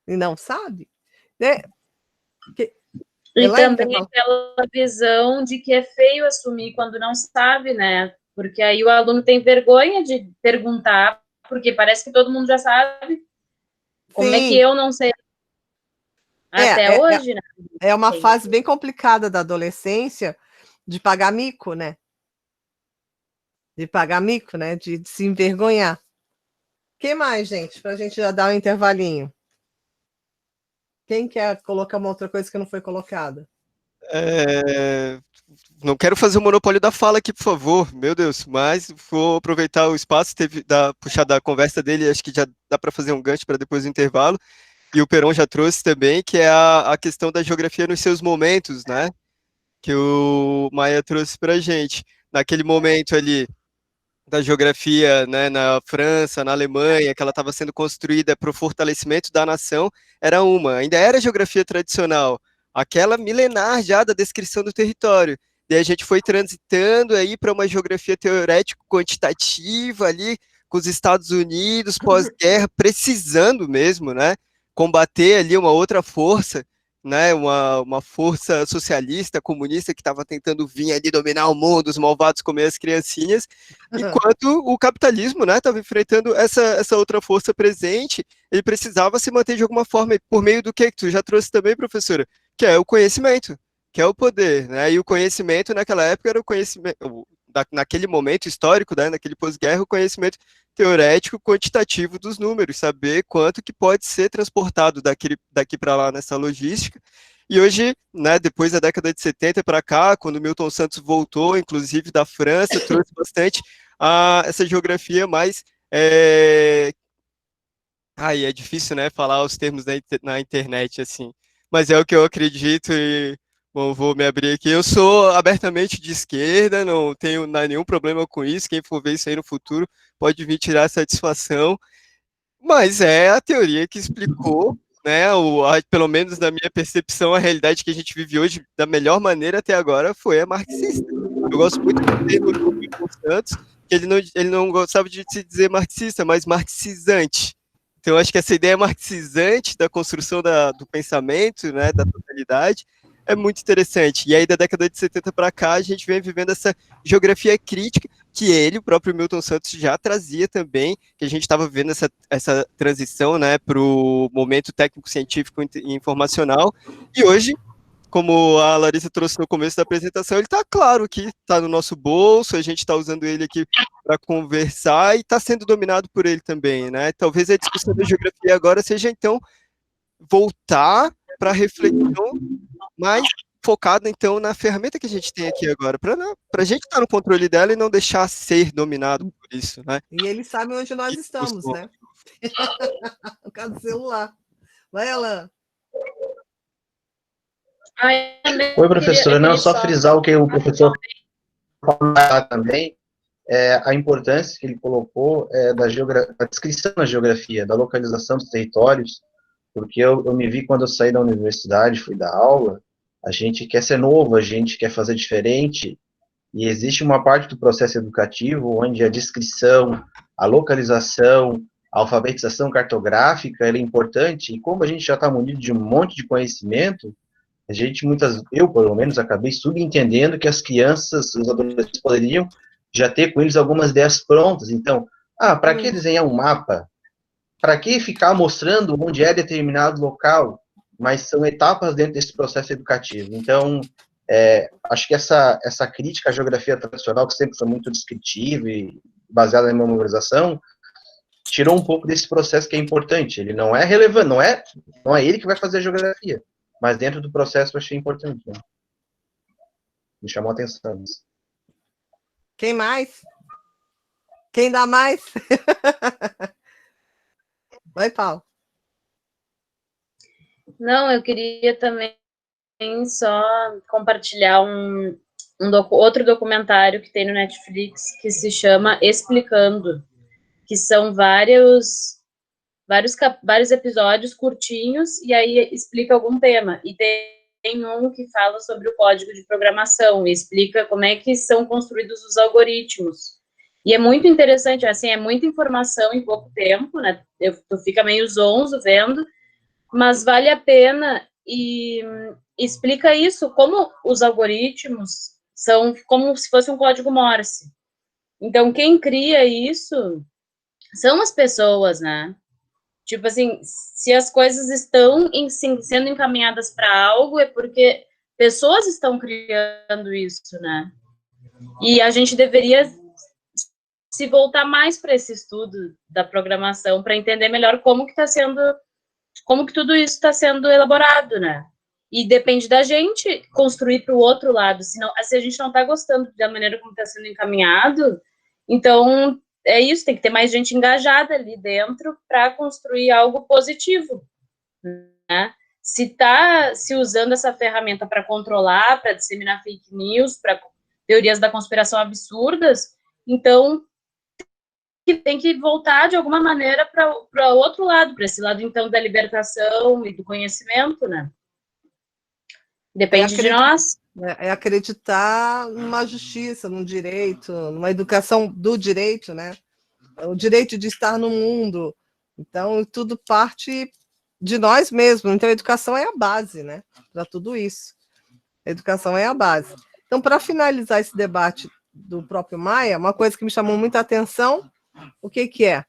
Speaker 2: e não sabe, né?
Speaker 8: E também aquela visão de que é feio assumir quando não sabe, né? Porque aí o aluno tem vergonha de perguntar, porque parece que todo mundo já sabe. Como é que eu não sei? Até hoje, né?
Speaker 2: É uma fase bem complicada da adolescência de pagar mico, né? De pagar mico, né? De se envergonhar. O que mais, gente? Para a gente já dar um intervalinho. Quem quer colocar uma outra coisa que não foi colocada?
Speaker 4: Não quero fazer o monopólio da fala aqui, por favor, meu Deus, mas vou aproveitar o espaço, puxar da conversa dele, acho que já dá para fazer um gancho para depois do intervalo. e o Peron já trouxe também, que é a questão da geografia nos seus momentos, né? Que o Maia trouxe para a gente. Naquele momento ali da geografia, né, na França, na Alemanha, que ela estava sendo construída para o fortalecimento da nação, era uma. Ainda era geografia tradicional, aquela milenar já da descrição do território. Daí a gente foi transitando aí para uma geografia teorético-quantitativa ali, com os Estados Unidos pós-guerra, precisando mesmo, né, combater ali uma outra força, né, uma força socialista, comunista, que estava tentando vir ali dominar o mundo, os malvados comer as criancinhas, enquanto o capitalismo, né, estava enfrentando essa outra força presente, ele precisava se manter de alguma forma, por meio do que tu já trouxe também, professora, que é o conhecimento, que é o poder, né, e o conhecimento naquela época era o conhecimento, naquele momento histórico, né, naquele pós-guerra, o conhecimento teorético quantitativo dos números, saber quanto que pode ser transportado daqui para lá nessa logística. E hoje, né, depois da década de 70 para cá, quando Milton Santos voltou, inclusive da França, trouxe bastante essa geografia mais... Ai, é difícil, né, falar os termos na internet, assim, mas é o que eu acredito e, bom, vou me abrir aqui. Eu sou abertamente de esquerda, não tenho nenhum problema com isso, quem for ver isso aí no futuro pode vir tirar satisfação, mas é a teoria que explicou, né, pelo menos na minha percepção, a realidade que a gente vive hoje da melhor maneira até agora foi a marxista. Eu gosto muito do termo do Milton Santos, que ele não gostava de se dizer marxista, mas marxizante. Então, acho que essa ideia marxizante da construção do pensamento, né, da totalidade, é muito interessante. E aí, da década de 70 para cá, a gente vem vivendo essa geografia crítica, que ele, o próprio Milton Santos, já trazia também, que a gente estava vivendo essa transição, né, para o momento técnico-científico e informacional. E hoje, como a Larissa trouxe no começo da apresentação, ele está claro que está no nosso bolso, a gente está usando ele aqui para conversar e está sendo dominado por ele também, né? Talvez a discussão da geografia agora seja, então, voltar para a reflexão mais focada, então, na ferramenta que a gente tem aqui agora, para a gente estar no controle dela e não deixar ser dominado por isso, né?
Speaker 2: E eles sabem onde nós estamos, né? No caso do celular. Vai, Alan.
Speaker 3: Oi, professora. Não, só frisar o que o professor falou também, a importância que ele colocou da descrição da geografia, da localização dos territórios, porque eu me vi quando eu saí da universidade, fui dar aula, a gente quer ser novo, a gente quer fazer diferente, e existe uma parte do processo educativo onde a descrição, a localização, a alfabetização cartográfica ela é importante, e como a gente já está munido de um monte de conhecimento, eu pelo menos acabei subentendendo que as crianças, os adolescentes poderiam já ter com eles algumas ideias prontas. Então, para que desenhar um mapa? Para que ficar mostrando onde é determinado local? Mas são etapas dentro desse processo educativo. Então, acho que essa crítica à geografia tradicional, que sempre foi muito descritiva e baseada na memorização, tirou um pouco desse processo que é importante. Ele não é relevante, não é ele que vai fazer a geografia. Mas dentro do processo eu achei importante. Né? Me chamou a atenção isso.
Speaker 2: Quem mais? Quem dá mais? Vai, Paulo.
Speaker 8: Não, eu queria também só compartilhar outro documentário que tem no Netflix que se chama Explicando, que são vários episódios curtinhos, e aí explica algum tema. E tem um que fala sobre o código de programação, e explica como é que são construídos os algoritmos. E é muito interessante, assim, é muita informação em pouco tempo, né? Tu fica meio zonzo vendo, mas vale a pena e explica isso, como os algoritmos são como se fosse um código Morse. Então, quem cria isso são as pessoas, né? Tipo assim, se as coisas estão sendo encaminhadas para algo, é porque pessoas estão criando isso, né? E a gente deveria se voltar mais para esse estudo da programação para entender melhor como que tudo isso está sendo elaborado, né? E depende da gente construir para o outro lado. Se a gente não está gostando da maneira como está sendo encaminhado, então é isso, tem que ter mais gente engajada ali dentro para construir algo positivo. né? Se está se usando essa ferramenta para controlar, para disseminar fake news, para teorias da conspiração absurdas, então tem que voltar de alguma maneira para outro lado, para esse lado então da libertação e do conhecimento, né? Depende de nós.
Speaker 2: É acreditar numa justiça, num direito, numa educação do direito, né? O direito de estar no mundo. Então, tudo parte de nós mesmos. Então, a educação é a base, né? Para tudo isso. A educação é a base. Então, para finalizar esse debate do próprio Maia, uma coisa que me chamou muita atenção, o que que é?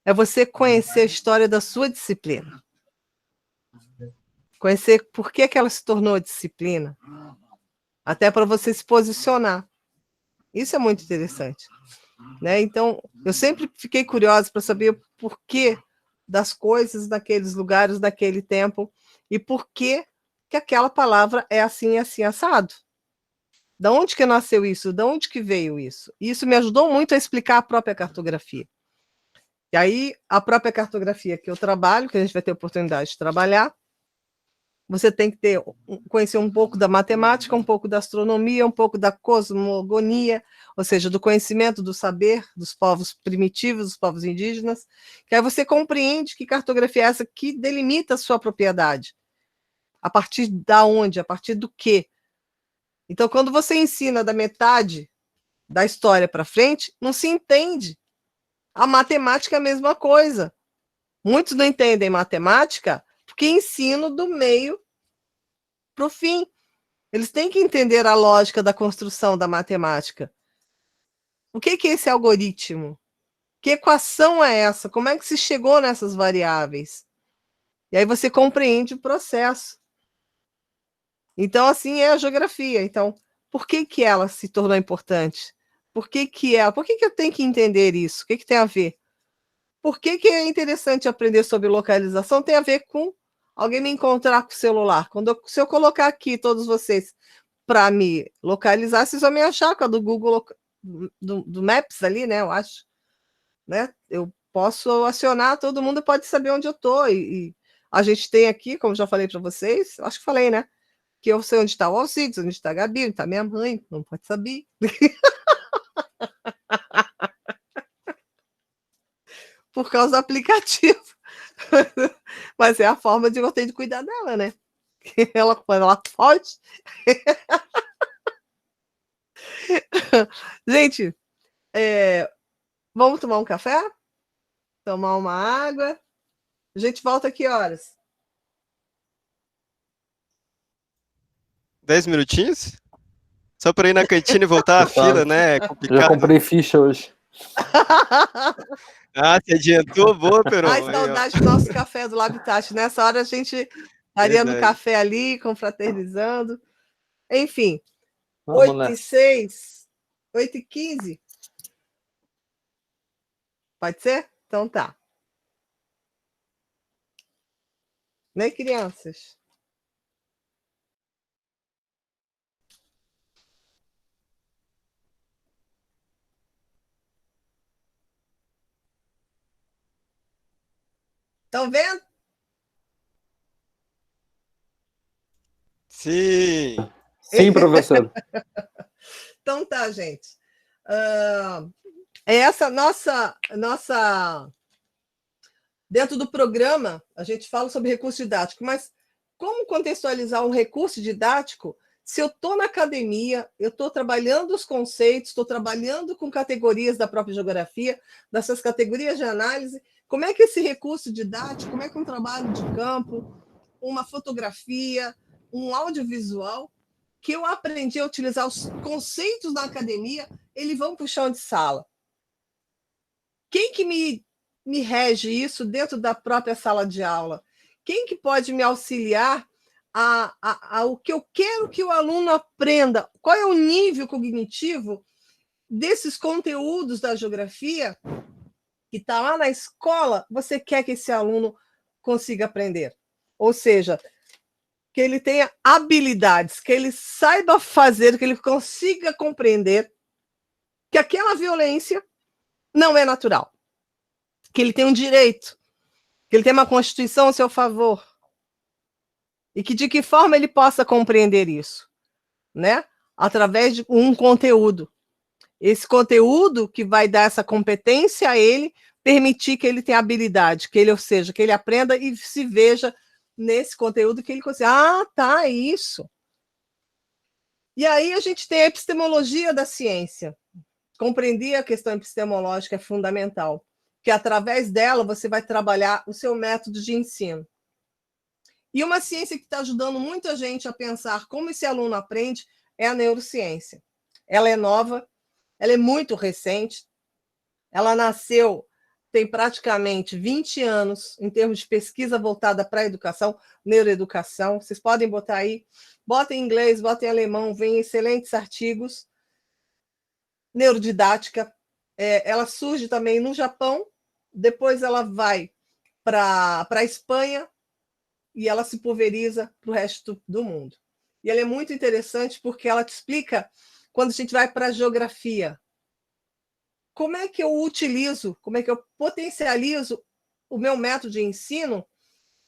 Speaker 2: É você conhecer a história da sua disciplina. Conhecer por que ela se tornou disciplina. Até para você se posicionar. Isso é muito interessante. Né? Então, eu sempre fiquei curiosa para saber o porquê das coisas naqueles lugares, naquele tempo, e por que aquela palavra é assim, assado. Da onde que nasceu isso? Da onde que veio isso? E isso me ajudou muito a explicar a própria cartografia. E aí, a própria cartografia que eu trabalho, que a gente vai ter oportunidade de trabalhar, você tem que conhecer um pouco da matemática, um pouco da astronomia, um pouco da cosmogonia, ou seja, do conhecimento, do saber dos povos primitivos, dos povos indígenas, que aí você compreende que cartografia é essa que delimita a sua propriedade. A partir da onde? A partir do quê? Então, quando você ensina da metade da história para frente, não se entende. A matemática é a mesma coisa. Muitos não entendem matemática porque ensino do meio para o fim. Eles têm que entender a lógica da construção da matemática. O que é esse algoritmo? Que equação é essa? Como é que se chegou nessas variáveis? E aí você compreende o processo. Então, assim é a geografia. Então, por que ela se tornou importante? Por que eu tenho que entender isso? O que tem a ver? Por que é interessante aprender sobre localização? Tem a ver com alguém me encontrar com o celular. Se eu colocar aqui todos vocês para me localizar, vocês vão me achar com a do Google, do Maps ali, né? Eu acho. Né? Eu posso acionar, todo mundo pode saber onde eu estou. E a gente tem aqui, como já falei para vocês, acho que falei, né? Que eu sei onde está o Alcides, onde está a Gabi, onde está minha mãe, não pode saber. Por causa do aplicativo. Mas é a forma de eu ter de cuidar dela, né? Quando ela pode. Gente, vamos tomar um café? Tomar uma água? A gente volta aqui horas?
Speaker 4: 10 minutinhos? Só para ir na cantina e voltar à fila, né? É complicado.
Speaker 5: Já comprei ficha hoje.
Speaker 4: Ah, você adiantou? Boa, Peron.
Speaker 2: Ai, saudade do nosso café do Habitat. Nessa hora a gente estaria no café ali, confraternizando. Enfim, 8h06, 8h15. Pode ser? Então tá. Né, crianças? Estão vendo?
Speaker 4: Sim.
Speaker 5: Sim, professor.
Speaker 2: Então tá, gente. Essa nossa... Dentro do programa, a gente fala sobre recurso didático, mas como contextualizar um recurso didático se eu estou na academia, eu estou trabalhando os conceitos, estou trabalhando com categorias da própria geografia, dessas categorias de análise, como é que esse recurso didático, como é que um trabalho de campo, uma fotografia, um audiovisual, que eu aprendi a utilizar os conceitos da academia, eles vão para o chão de sala. Quem que me rege isso dentro da própria sala de aula? Quem que pode me auxiliar o que eu quero que o aluno aprenda? Qual é o nível cognitivo desses conteúdos da geografia que está lá na escola, você quer que esse aluno consiga aprender? Ou seja, que ele tenha habilidades, que ele saiba fazer, que ele consiga compreender que aquela violência não é natural, que ele tem um direito, que ele tem uma Constituição a seu favor, E que de que forma ele possa compreender isso, né? Através de um conteúdo. Esse conteúdo que vai dar essa competência a ele, permitir que ele tenha habilidade, que ele, ou seja, que ele aprenda e se veja nesse conteúdo que ele consiga. Ah, tá, é isso. E aí a gente tem a epistemologia da ciência. Compreender a questão epistemológica é fundamental, que através dela você vai trabalhar o seu método de ensino. E uma ciência que está ajudando muita gente a pensar como esse aluno aprende é a neurociência. Ela é nova, ela é muito recente, ela nasceu, tem praticamente 20 anos em termos de pesquisa voltada para a educação, neuroeducação. Vocês podem botar aí, botem em inglês, botem em alemão, vem excelentes artigos. Neurodidática, ela surge também no Japão, depois ela vai para a Espanha e ela se pulveriza para o resto do mundo. E ela é muito interessante porque ela te explica, quando a gente vai para a geografia, como é que eu utilizo, como é que eu potencializo o meu método de ensino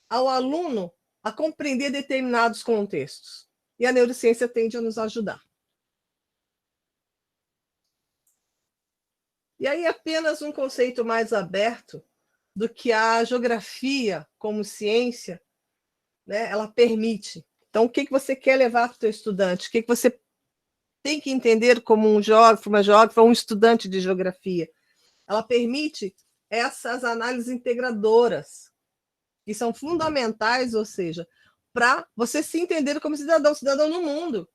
Speaker 2: ao aluno a compreender determinados contextos. E a neurociência tende a nos ajudar. E aí apenas um conceito mais aberto do que a geografia como ciência, né, ela permite. Então, o que você quer levar para o teu estudante? O que você tem que entender como um geógrafo, uma geógrafa, um estudante de geografia? Ela permite essas análises integradoras, que são fundamentais, ou seja, para você se entender como cidadão no mundo,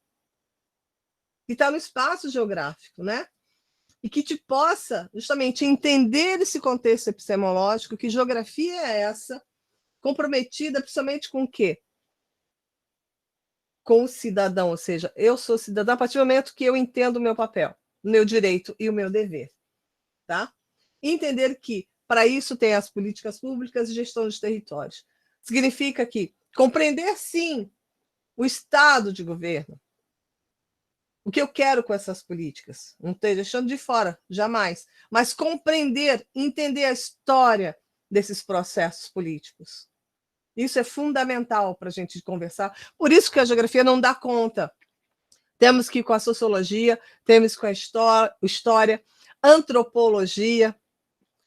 Speaker 2: que está no espaço geográfico, né? E que te possa justamente entender esse contexto epistemológico, que geografia é essa, comprometida principalmente com o quê? Com o cidadão, ou seja, eu sou cidadão a partir do momento que eu entendo o meu papel, o meu direito e o meu dever. Tá? E entender que, para isso, tem as políticas públicas e gestão dos territórios. Significa que compreender, sim, o estado de governo, o que eu quero com essas políticas, não estou deixando de fora, jamais, mas compreender, entender a história desses processos políticos. Isso é fundamental para a gente conversar. Por isso que a geografia não dá conta. Temos que ir com a sociologia, temos que ir com a história, antropologia,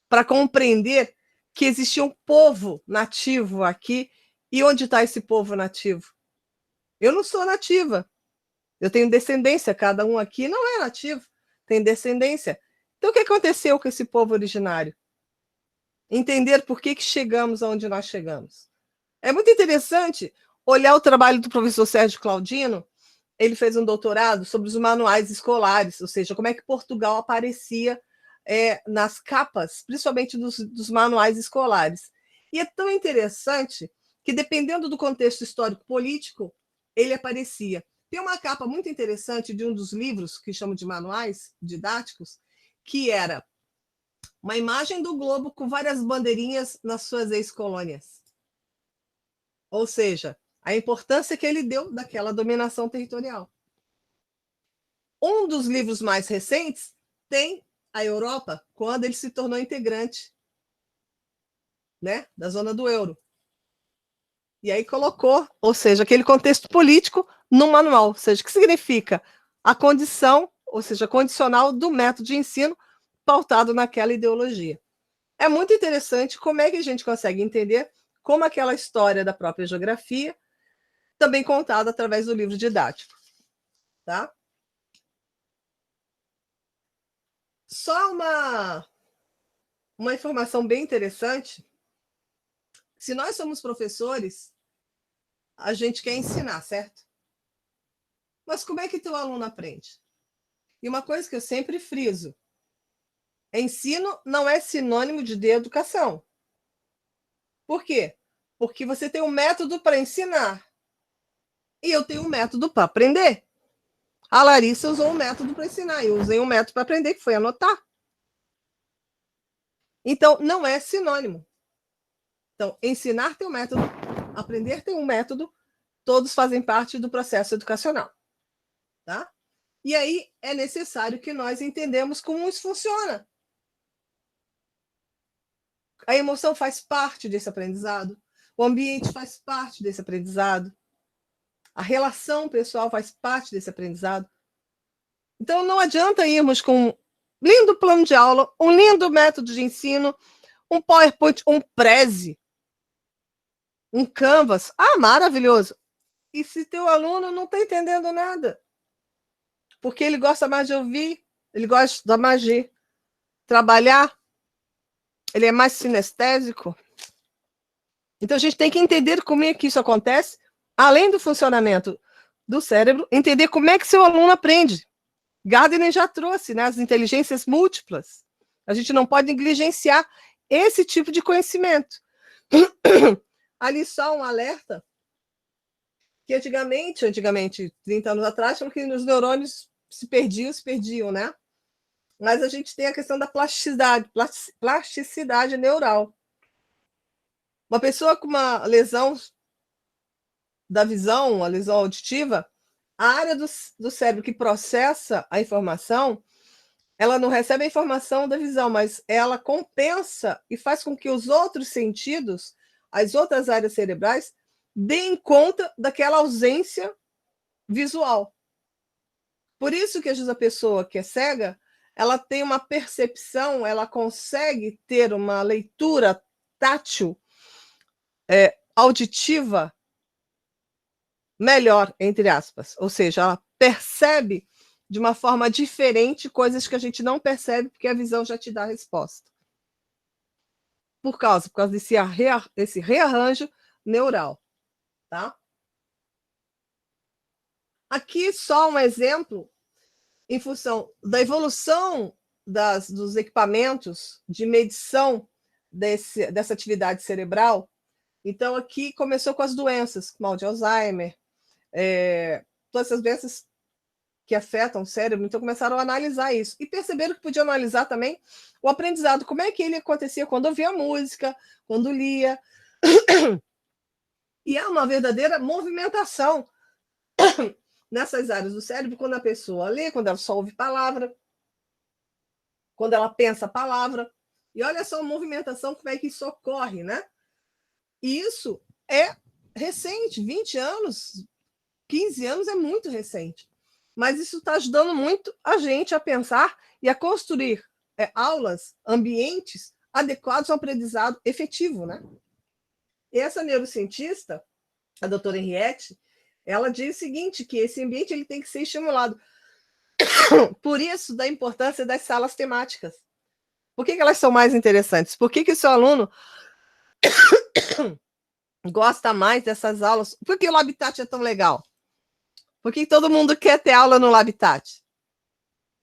Speaker 2: para compreender que existia um povo nativo aqui. E onde está esse povo nativo? Eu não sou nativa. Eu tenho descendência, cada um aqui não é nativo, tem descendência. Então, o que aconteceu com esse povo originário? Entender por que chegamos aonde nós chegamos. É muito interessante olhar o trabalho do professor Sérgio Claudino. Ele fez um doutorado sobre os manuais escolares, ou seja, como é que Portugal aparecia nas capas, principalmente dos manuais escolares. E é tão interessante que, dependendo do contexto histórico-político, ele aparecia. Tem uma capa muito interessante de um dos livros, que chamam de manuais didáticos, que era uma imagem do globo com várias bandeirinhas nas suas ex-colônias. Ou seja, a importância que ele deu daquela dominação territorial. Um dos livros mais recentes tem a Europa, quando ele se tornou integrante, né, da zona do euro. E aí colocou, ou seja, aquele contexto político no manual. Ou seja, o que significa? A condição, ou seja, condicional do método de ensino pautado naquela ideologia. É muito interessante como é que a gente consegue entender como aquela história da própria geografia, também contada através do livro didático. Tá? Só uma informação bem interessante. Se nós somos professores, a gente quer ensinar, certo? Mas como é que teu aluno aprende? E uma coisa que eu sempre friso, ensino não é sinônimo de educação. Por quê? Porque você tem um método para ensinar e eu tenho um método para aprender. A Larissa usou um método para ensinar, eu usei um método para aprender, que foi anotar. Então, não é sinônimo. Então, ensinar tem um método, aprender tem um método, todos fazem parte do processo educacional. Tá? E aí é necessário que nós entendamos como isso funciona. A emoção faz parte desse aprendizado, o ambiente faz parte desse aprendizado. A relação pessoal faz parte desse aprendizado. Então, não adianta irmos com um lindo plano de aula, um lindo método de ensino, um PowerPoint, um Prezi, um Canvas. Ah, maravilhoso! E se teu aluno não está entendendo nada? Porque ele gosta mais de ouvir, ele gosta mais de trabalhar, ele é mais sinestésico. Então, a gente tem que entender como é que isso acontece, além do funcionamento do cérebro, entender como é que seu aluno aprende. Gardner já trouxe, né, as inteligências múltiplas. A gente não pode negligenciar esse tipo de conhecimento. Ali só um alerta, que antigamente, 30 anos atrás, falou que os neurônios se perdiam, né? Mas a gente tem a questão da plasticidade neural. Uma pessoa com uma lesão da visão, uma lesão auditiva, a área do cérebro que processa a informação, ela não recebe a informação da visão, mas ela compensa e faz com que os outros sentidos, as outras áreas cerebrais, deem conta daquela ausência visual. Por isso que às vezes a pessoa que é cega, ela tem uma percepção, ela consegue ter uma leitura tátil, auditiva, melhor, entre aspas. Ou seja, ela percebe de uma forma diferente coisas que a gente não percebe, porque a visão já te dá a resposta. Por causa desse rearranjo neural. Tá? Aqui só um exemplo, em função da evolução dos equipamentos de medição dessa atividade cerebral. Então, aqui começou com as doenças, mal de Alzheimer, todas essas doenças que afetam o cérebro, então começaram a analisar isso. E perceberam que podiam analisar também o aprendizado, como é que ele acontecia quando ouvia música, quando lia. E é uma verdadeira movimentação nessas áreas do cérebro, quando a pessoa lê, quando ela só ouve palavra, quando ela pensa a palavra. E olha só a movimentação, como é que isso ocorre, né? E isso é recente, 20 anos, 15 anos é muito recente. Mas isso está ajudando muito a gente a pensar e a construir aulas, ambientes adequados ao aprendizado efetivo, né? E essa neurocientista, a doutora Henriette, ela diz o seguinte, que esse ambiente ele tem que ser estimulado. Por isso, da importância das salas temáticas. Por que elas são mais interessantes? Por que o seu aluno gosta mais dessas aulas? Por que o Labitat é tão legal? Por que todo mundo quer ter aula no Labitat?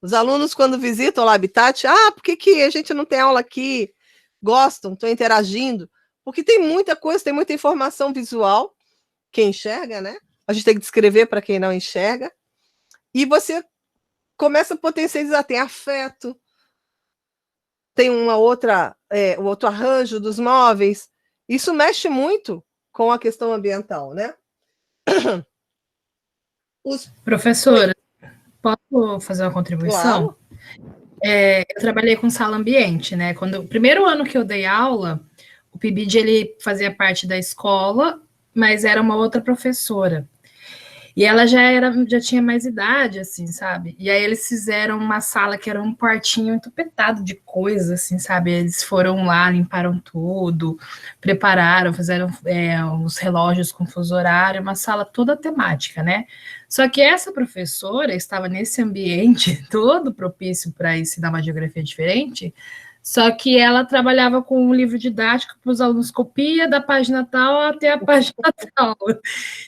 Speaker 2: Os alunos, quando visitam o Labitat, por que a gente não tem aula aqui? Gostam, estão interagindo. Porque tem muita coisa, tem muita informação visual, quem enxerga, né? A gente tem que descrever para quem não enxerga. E você começa a potencializar, tem afeto, tem um outro arranjo dos móveis. Isso mexe muito com a questão ambiental, né?
Speaker 7: Professora, posso fazer uma contribuição?
Speaker 2: Claro.
Speaker 7: Eu trabalhei com sala ambiente, né? O primeiro ano que eu dei aula, o PIBID ele fazia parte da escola, mas era uma outra professora. E ela já tinha mais idade, assim, sabe? E aí eles fizeram uma sala que era um quartinho entupetado de coisas, assim, sabe? Eles foram lá, limparam tudo, prepararam, fizeram os relógios com fuso horário, uma sala toda temática, né? Só que essa professora estava nesse ambiente todo propício para ensinar uma geografia diferente, só que ela trabalhava com um livro didático para os alunos, copia da página tal até a página tal.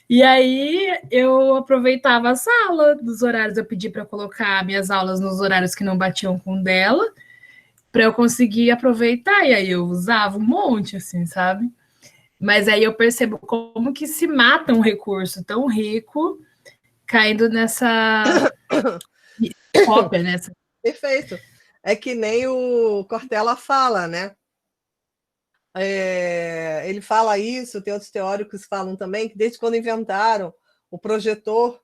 Speaker 7: E aí eu aproveitava a sala dos horários, eu pedi para colocar minhas aulas nos horários que não batiam com o dela, para eu conseguir aproveitar, e aí eu usava um monte, assim, sabe? Mas aí eu percebo como que se mata um recurso tão rico caindo nessa cópia, nessa...
Speaker 2: Perfeito. É que nem o Cortella fala, né? Ele fala isso, tem outros teóricos que falam também, que desde quando inventaram o projetor,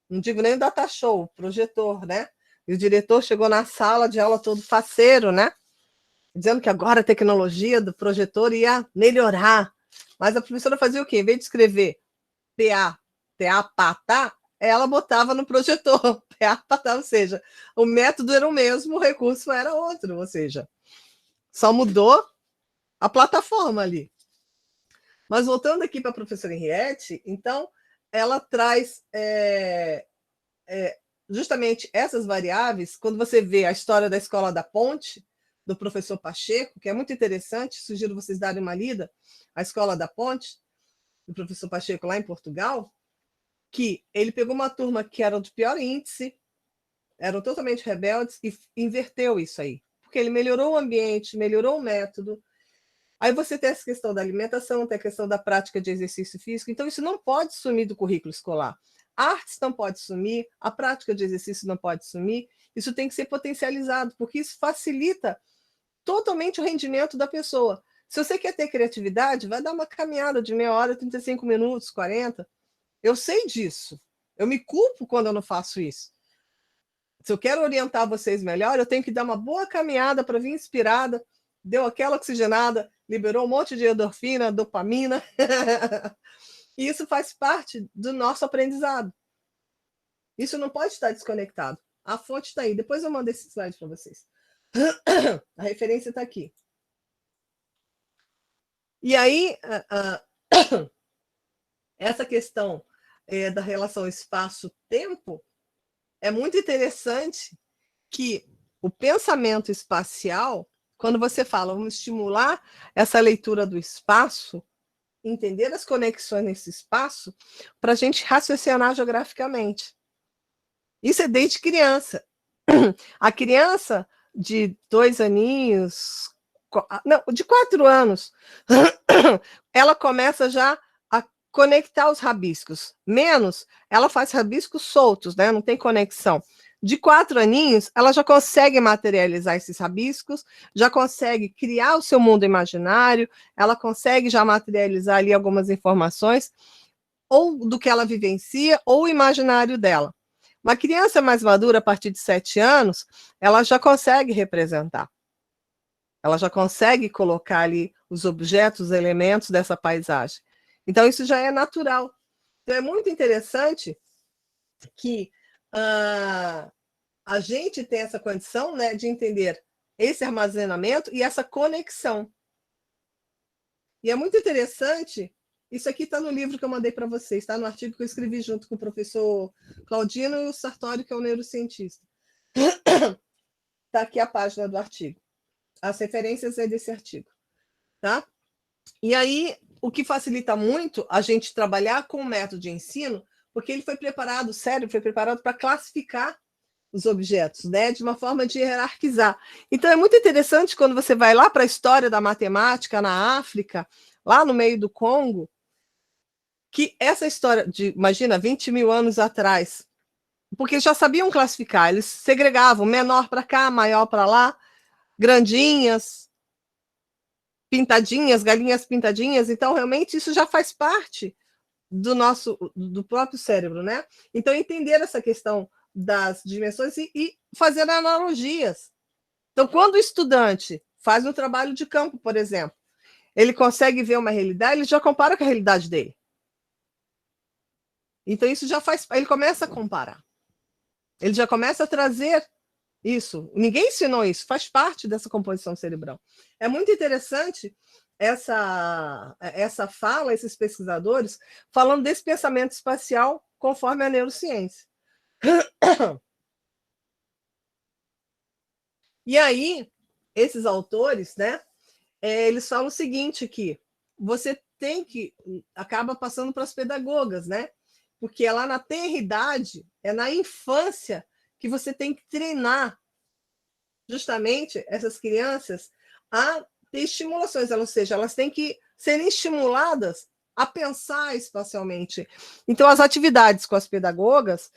Speaker 2: não digo nem o data show, o projetor, né? E o diretor chegou na sala de aula todo faceiro, né? Dizendo que agora a tecnologia do projetor ia melhorar. Mas a professora fazia o quê? Em vez de escrever PA, teá, patá, ela botava no projetor, teá, patá, ou seja, o método era o mesmo, o recurso era outro, ou seja, só mudou a plataforma ali. Mas voltando aqui para a professora Henriette, então, ela traz justamente essas variáveis, quando você vê a história da Escola da Ponte, do professor Pacheco, que é muito interessante, sugiro vocês darem uma lida, a Escola da Ponte, do professor Pacheco lá em Portugal, que ele pegou uma turma que era do pior índice, eram totalmente rebeldes, e inverteu isso aí, porque ele melhorou o ambiente, melhorou o método. Aí você tem essa questão da alimentação, tem a questão da prática de exercício físico, então isso não pode sumir do currículo escolar. Artes não pode sumir, a prática de exercício não pode sumir, isso tem que ser potencializado, porque isso facilita totalmente o rendimento da pessoa. Se você quer ter criatividade, vai dar uma caminhada de meia hora, 35 minutos, 40. Eu sei disso. Eu me culpo quando eu não faço isso. Se eu quero orientar vocês melhor, eu tenho que dar uma boa caminhada para vir inspirada, deu aquela oxigenada, liberou um monte de endorfina, dopamina. E isso faz parte do nosso aprendizado. Isso não pode estar desconectado. A fonte está aí. Depois eu mando esse slide para vocês. A referência está aqui. E aí, essa questão da relação espaço-tempo é muito interessante, que o pensamento espacial, quando você fala, vamos estimular essa leitura do espaço, entender as conexões nesse espaço, para a gente raciocinar geograficamente. Isso é desde criança. A criança de 2 aninhos, não, de 4 anos, ela começa já a conectar os rabiscos. Menos, ela faz rabiscos soltos, né? Não tem conexão. De 4 aninhos, ela já consegue materializar esses rabiscos, já consegue criar o seu mundo imaginário, ela consegue já materializar ali algumas informações, ou do que ela vivencia, ou o imaginário dela. Uma criança mais madura, a partir de 7 anos, ela já consegue representar. Ela já consegue colocar ali os objetos, os elementos dessa paisagem. Então, isso já é natural. Então, é muito interessante que a gente tem essa condição, né, de entender esse armazenamento e essa conexão. E é muito interessante, isso aqui está no livro que eu mandei para vocês, está no artigo que eu escrevi junto com o professor Claudino e o Sartori, que é o neurocientista. Está aqui a página do artigo. As referências é desse artigo. Tá? E aí, o que facilita muito a gente trabalhar com o método de ensino, porque ele foi preparado, o cérebro foi preparado para classificar os objetos, né, de uma forma de hierarquizar. Então, é muito interessante quando você vai lá para a história da matemática na África, lá no meio do Congo, que essa história de, imagina, 20 mil anos atrás, porque já sabiam classificar, eles segregavam menor para cá, maior para lá, grandinhas, pintadinhas, galinhas pintadinhas, então realmente isso já faz parte do próprio cérebro, né? Então entender essa questão das dimensões e fazer analogias. Então, quando o estudante faz um trabalho de campo, por exemplo, ele consegue ver uma realidade, ele já compara com a realidade dele. Então isso já faz, ele começa a comparar. Ele já começa a trazer isso. Ninguém ensinou isso, faz parte dessa composição cerebral. É muito interessante essa fala, esses pesquisadores, falando desse pensamento espacial conforme a neurociência. E aí, esses autores, né, eles falam o seguinte aqui, você tem que, acaba passando para as pedagogas, né, porque é lá na tenridade, é na infância que você tem que treinar justamente essas crianças a ter estimulações, ou seja, elas têm que serem estimuladas a pensar espacialmente. Então, as atividades com as pedagogas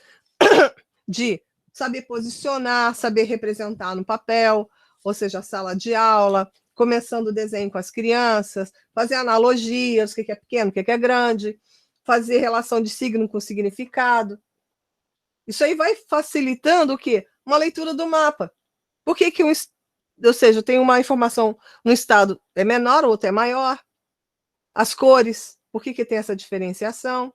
Speaker 2: de saber posicionar, saber representar no papel, ou seja, a sala de aula, começando o desenho com as crianças, fazer analogias, o que é pequeno, o que é grande, fazer relação de signo com significado. Isso aí vai facilitando o quê? Uma leitura do mapa. Por que ou seja, tem uma informação no estado é menor, outro é maior. As cores, por que tem essa diferenciação?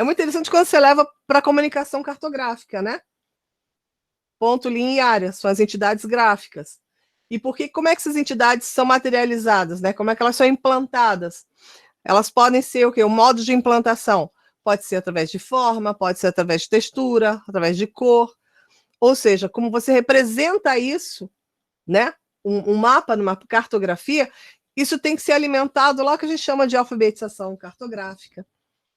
Speaker 2: É muito interessante quando você leva para a comunicação cartográfica, né? Ponto, linha e área, são as entidades gráficas. E como é que essas entidades são materializadas, né? Como é que elas são implantadas? Elas podem ser o quê? O modo de implantação. Pode ser através de forma, pode ser através de textura, através de cor. Ou seja, como você representa isso, né? Um mapa numa cartografia, isso tem que ser alimentado lá que a gente chama de alfabetização cartográfica,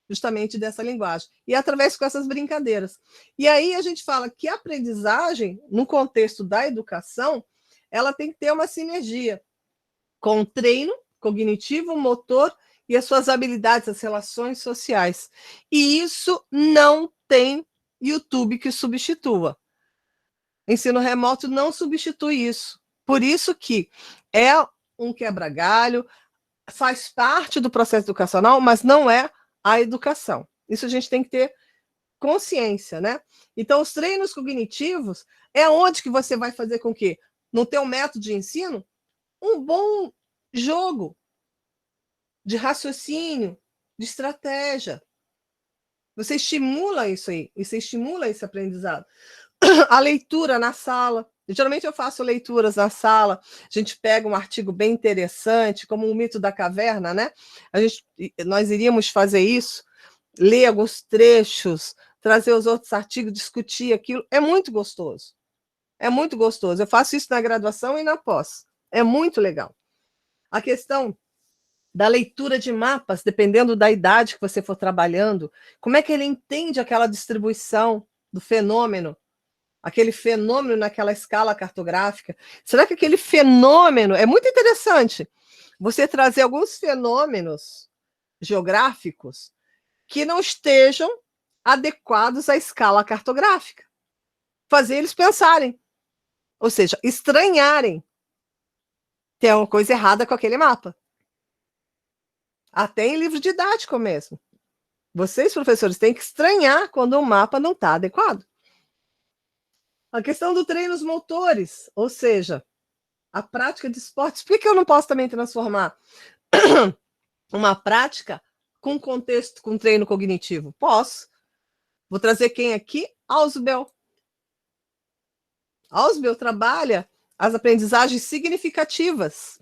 Speaker 2: justamente dessa linguagem. E através com essas brincadeiras. E aí a gente fala que a aprendizagem, no contexto da educação, ela tem que ter uma sinergia com o treino cognitivo, motor e as suas habilidades, as relações sociais. E isso não tem YouTube que substitua. Ensino remoto não substitui isso. Por isso que é um quebra-galho, faz parte do processo educacional, mas não é a educação. Isso a gente tem que ter consciência, né? Então, os treinos cognitivos é onde que você vai fazer com que, no teu método de ensino, um bom jogo de raciocínio, de estratégia. Você estimula isso aí, você estimula esse aprendizado. A leitura na sala. Geralmente eu faço leituras na sala, a gente pega um artigo bem interessante, como o Mito da Caverna, né? Nós iríamos fazer isso, ler alguns trechos, trazer os outros artigos, discutir aquilo. É muito gostoso. É muito gostoso. Eu faço isso na graduação e na pós. É muito legal. A questão da leitura de mapas, dependendo da idade que você for trabalhando, como é que ele entende aquela distribuição do fenômeno, aquele fenômeno naquela escala cartográfica. Será que aquele fenômeno... É muito interessante você trazer alguns fenômenos geográficos que não estejam adequados à escala cartográfica. Fazer eles pensarem. Ou seja, estranharem. Tem uma coisa errada com aquele mapa. Até em livro didático mesmo. Vocês, professores, têm que estranhar quando o mapa não está adequado. A questão do treinos motores, ou seja, a prática de esportes. Por que eu não posso também transformar uma prática com contexto, com treino cognitivo? Posso. Vou trazer quem aqui? Ausubel. Ausubel trabalha as aprendizagens significativas.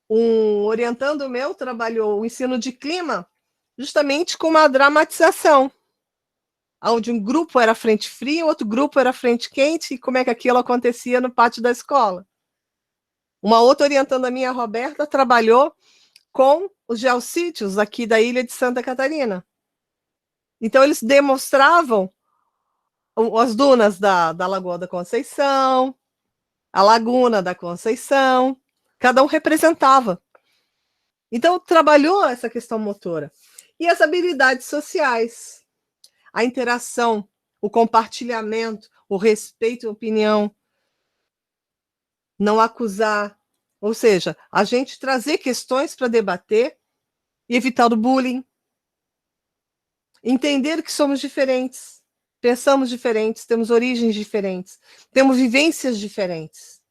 Speaker 2: Um orientando meu trabalhou o ensino de clima justamente com uma dramatização, onde um grupo era frente fria, outro grupo era frente quente, e como é que aquilo acontecia no pátio da escola. Uma outra orientanda minha, a Roberta, trabalhou com os geossítios aqui da ilha de Santa Catarina. Então, eles demonstravam as dunas da Lagoa da Conceição, a Laguna da Conceição, cada um representava. Então, trabalhou essa questão motora. E as habilidades sociais, a interação, o compartilhamento, o respeito à opinião, não acusar, ou seja, a gente trazer questões para debater e evitar o bullying, entender que somos diferentes, pensamos diferentes, temos origens diferentes, temos vivências diferentes.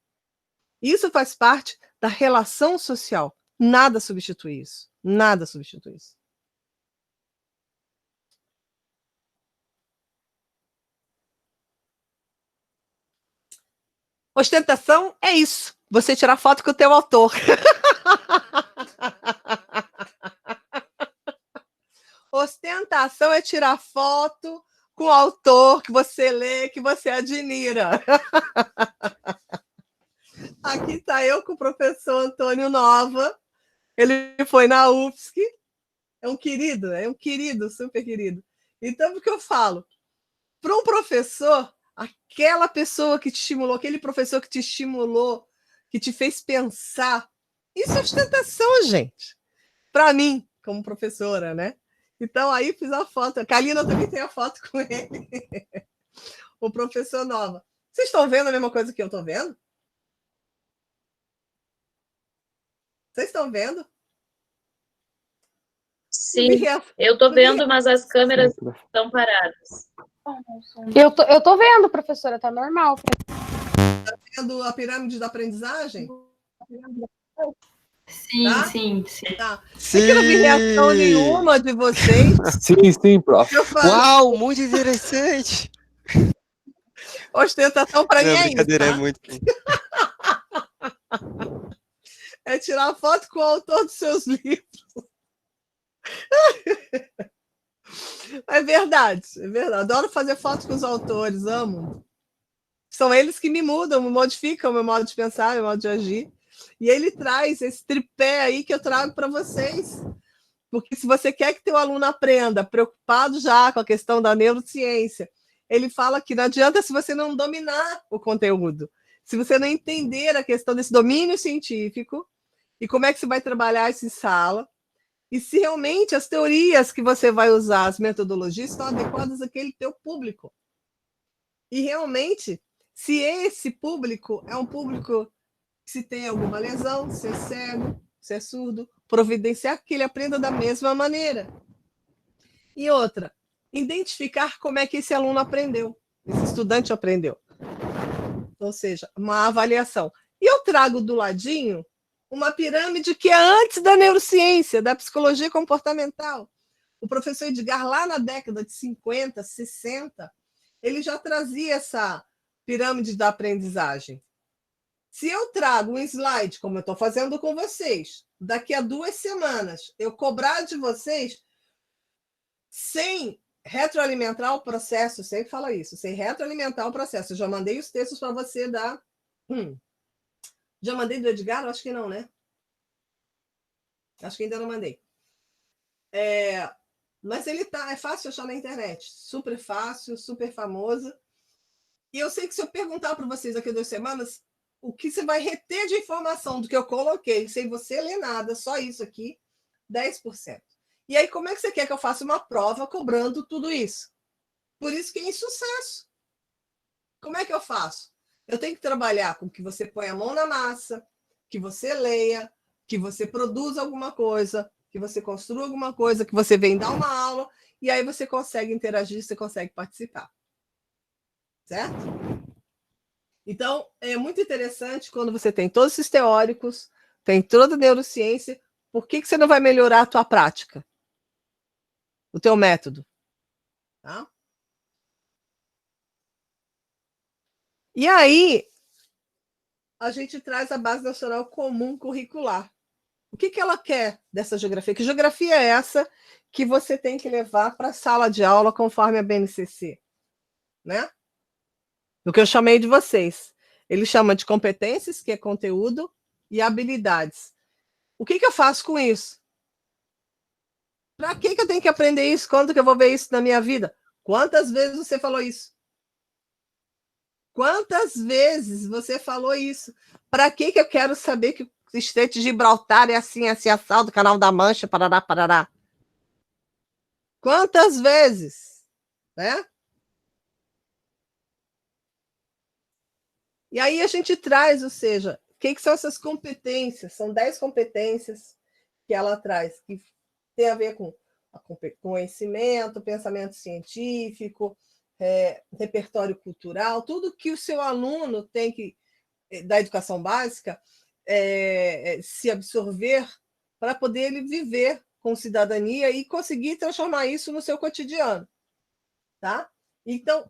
Speaker 2: Isso faz parte da relação social. Nada substitui isso. Nada substitui isso. Ostentação é isso. Você tirar foto com o teu autor. Ostentação é tirar foto com o autor que você lê, que você admira. Aqui está eu com o professor Antônio Nova. Ele foi na UFSC. É um querido, super querido. Então, o que eu falo? Para um professor, aquela pessoa que te estimulou, aquele professor que te estimulou, que te fez pensar, isso é ostentação, gente. Para mim, como professora, né? Então, aí fiz a foto. A Kalina também tem a foto com ele. O professor Nova. Vocês estão vendo a mesma coisa que eu estou vendo? Vocês estão vendo?
Speaker 8: Sim, eu estou vendo, mas as câmeras estão paradas.
Speaker 9: Eu tô vendo, professora, tá normal.
Speaker 2: Tá vendo a pirâmide da aprendizagem?
Speaker 1: Sim,
Speaker 2: tá?
Speaker 1: sim.
Speaker 2: Tá.
Speaker 4: Sim!
Speaker 2: É que eu não vi reação nenhuma de vocês.
Speaker 5: Sim, prof.
Speaker 2: Eu falo,
Speaker 4: Uau, muito interessante!
Speaker 2: ostentação para mim
Speaker 4: Não,
Speaker 2: é isso,
Speaker 4: brincadeira, é
Speaker 2: tá?
Speaker 4: muito.
Speaker 2: É tirar foto com o autor dos seus livros. É verdade. Adoro fazer foto com os autores, amo. São eles que me mudam, me modificam o meu modo de pensar, meu modo de agir. E ele traz esse tripé aí que eu trago para vocês. Porque se você quer que teu aluno aprenda, preocupado já com a questão da neurociência, ele fala que não adianta se você não dominar o conteúdo, se você não entender a questão desse domínio científico e como é que você vai trabalhar isso em sala, e se realmente as teorias que você vai usar, as metodologias, estão adequadas àquele teu público. E realmente, se esse público é um público que se tem alguma lesão, se é cego, se é surdo, providenciar que ele aprenda da mesma maneira. E outra, identificar como é que esse aluno aprendeu, esse estudante aprendeu. Ou seja, uma avaliação. E eu trago do ladinho uma pirâmide que é antes da neurociência, da psicologia comportamental. O professor Edgar, lá na década de 50, 60, ele já trazia essa pirâmide da aprendizagem. Se eu trago um slide, como eu estou fazendo com vocês, daqui a 2 semanas, eu cobrar de vocês sem retroalimentar o processo, sempre fala isso, sem retroalimentar o processo. Eu já mandei os textos para você da... Já mandei do Edgar? Acho que não, né? Acho que ainda não mandei. Mas ele é fácil achar na internet. Super fácil, super famoso. E eu sei que se eu perguntar para vocês daqui a 2 semanas, o que você vai reter de informação do que eu coloquei, sem você ler nada, só isso aqui, 10%. E aí, como é que você quer que eu faça uma prova cobrando tudo isso? Por isso que é insucesso. Como é que eu faço? Eu tenho que trabalhar com que você ponha a mão na massa, que você leia, que você produza alguma coisa, que você construa alguma coisa, que você venha dar uma aula, e aí você consegue interagir, você consegue participar. Certo? Então, é muito interessante quando você tem todos esses teóricos, tem toda a neurociência, por que você não vai melhorar a tua prática? O teu método? Tá? E aí, a gente traz a Base Nacional Comum Curricular. O que ela quer dessa geografia? Que geografia é essa que você tem que levar para a sala de aula conforme a BNCC? Né? O que eu chamei de vocês. Ele chama de competências, que é conteúdo, e habilidades. O que eu faço com isso? Para que eu tenho que aprender isso? Quando que eu vou ver isso na minha vida? Quantas vezes você falou isso? Quantas vezes você falou isso? Para que eu quero saber que o Estreito de Gibraltar é assim assado, Canal da Mancha, parará, parará? Quantas vezes? Né? E aí a gente traz, ou seja, o que são essas competências? São 10 competências que ela traz, que tem a ver com conhecimento, pensamento científico, repertório cultural, tudo que o seu aluno tem que, da educação básica, se absorver para poder ele viver com cidadania e conseguir transformar isso no seu cotidiano. Tá? Então,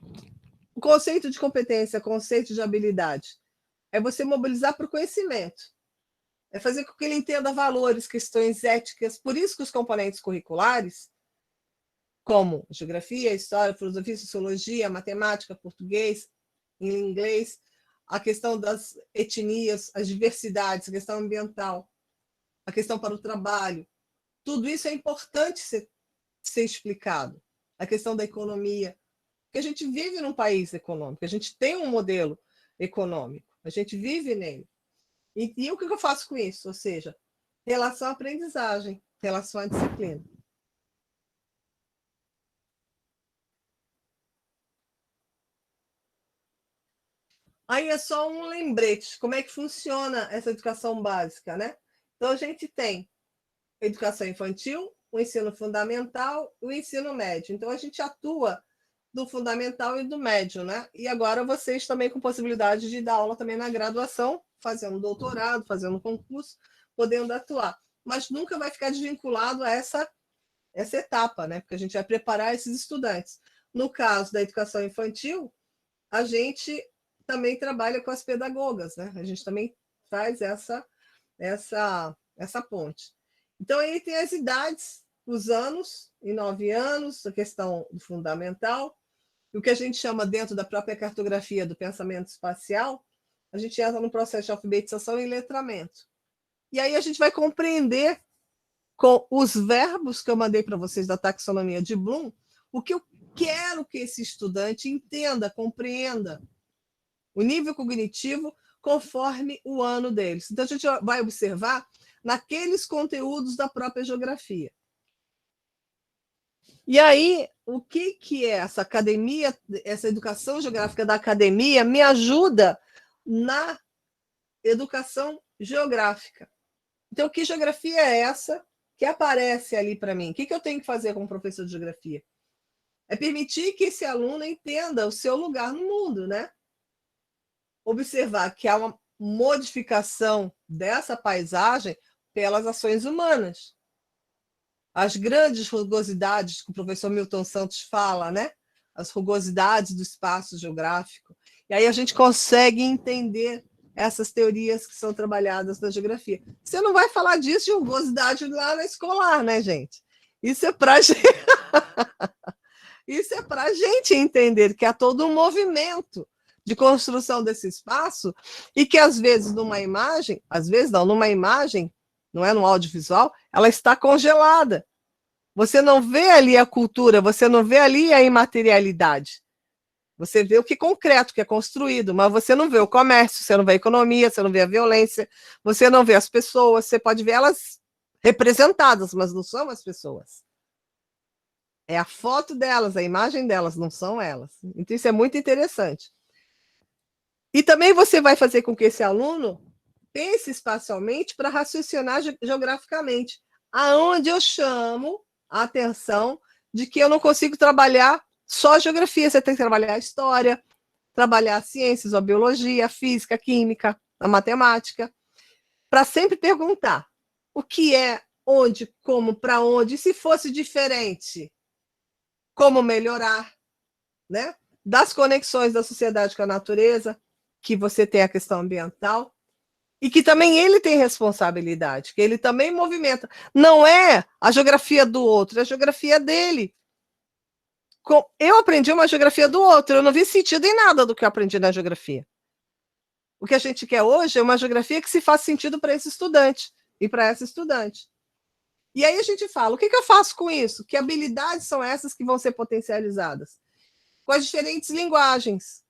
Speaker 2: o conceito de competência, conceito de habilidade, é você mobilizar para o conhecimento. É fazer com que ele entenda valores, questões éticas. Por isso que os componentes curriculares, como geografia, história, filosofia, sociologia, matemática, português, inglês, a questão das etnias, as diversidades, a questão ambiental, a questão para o trabalho, tudo isso é importante ser explicado. A questão da economia, porque a gente vive num país econômico, a gente tem um modelo econômico, a gente vive nele. E o que eu faço com isso? Ou seja, relação à aprendizagem, relação à disciplina. Aí é só um lembrete, como é que funciona essa educação básica, né? Então, a gente tem a educação infantil, o ensino fundamental e o ensino médio. Então, a gente atua do fundamental e do médio, né? E agora vocês também com possibilidade de dar aula também na graduação, fazendo doutorado, fazendo concurso, podendo atuar. Mas nunca vai ficar desvinculado a essa etapa, né? Porque a gente vai preparar esses estudantes. No caso da educação infantil, a gente também trabalha com as pedagogas, né? A gente também faz essa ponte. Então, aí tem as idades, os anos, em 9 anos, a questão do fundamental, e o que a gente chama dentro da própria cartografia do pensamento espacial, a gente entra no processo de alfabetização e letramento. E aí a gente vai compreender com os verbos que eu mandei para vocês da taxonomia de Bloom, o que eu quero que esse estudante entenda, compreenda o nível cognitivo conforme o ano deles. Então, a gente vai observar naqueles conteúdos da própria geografia. E aí, o que é essa academia, essa educação geográfica da academia me ajuda na educação geográfica. Então, que geografia é essa que aparece ali para mim? O que eu tenho que fazer como professor de geografia? É permitir que esse aluno entenda o seu lugar no mundo, né? Observar que há uma modificação dessa paisagem pelas ações humanas. As grandes rugosidades que o professor Milton Santos fala, né? As rugosidades do espaço geográfico. E aí a gente consegue entender essas teorias que são trabalhadas na geografia. Você não vai falar disso de rugosidade lá na escolar, né, gente? Isso é para Isso é para a gente entender que há todo um movimento de construção desse espaço e que, às vezes, numa imagem, não é no audiovisual, ela está congelada. Você não vê ali a cultura, você não vê ali a imaterialidade. Você vê o que é concreto, o que é construído, mas você não vê o comércio, você não vê a economia, você não vê a violência, você não vê as pessoas, você pode ver elas representadas, mas não são as pessoas. É a foto delas, a imagem delas, não são elas. Então, isso é muito interessante. E também você vai fazer com que esse aluno pense espacialmente para raciocinar geograficamente, aonde eu chamo a atenção de que eu não consigo trabalhar só a geografia, você tem que trabalhar a história, trabalhar as ciências, a biologia, a física, a química, a matemática, para sempre perguntar o que é, onde, como, para onde, e se fosse diferente, como melhorar, né? Das conexões da sociedade com a natureza, que você tem a questão ambiental, e que também ele tem responsabilidade, que ele também movimenta. Não é a geografia do outro, é a geografia dele. Eu aprendi uma geografia do outro, eu não vi sentido em nada do que eu aprendi na geografia. O que a gente quer hoje é uma geografia que se faz sentido para esse estudante e para essa estudante. E aí a gente fala, o que eu faço com isso? Que habilidades são essas que vão ser potencializadas? Com as diferentes linguagens.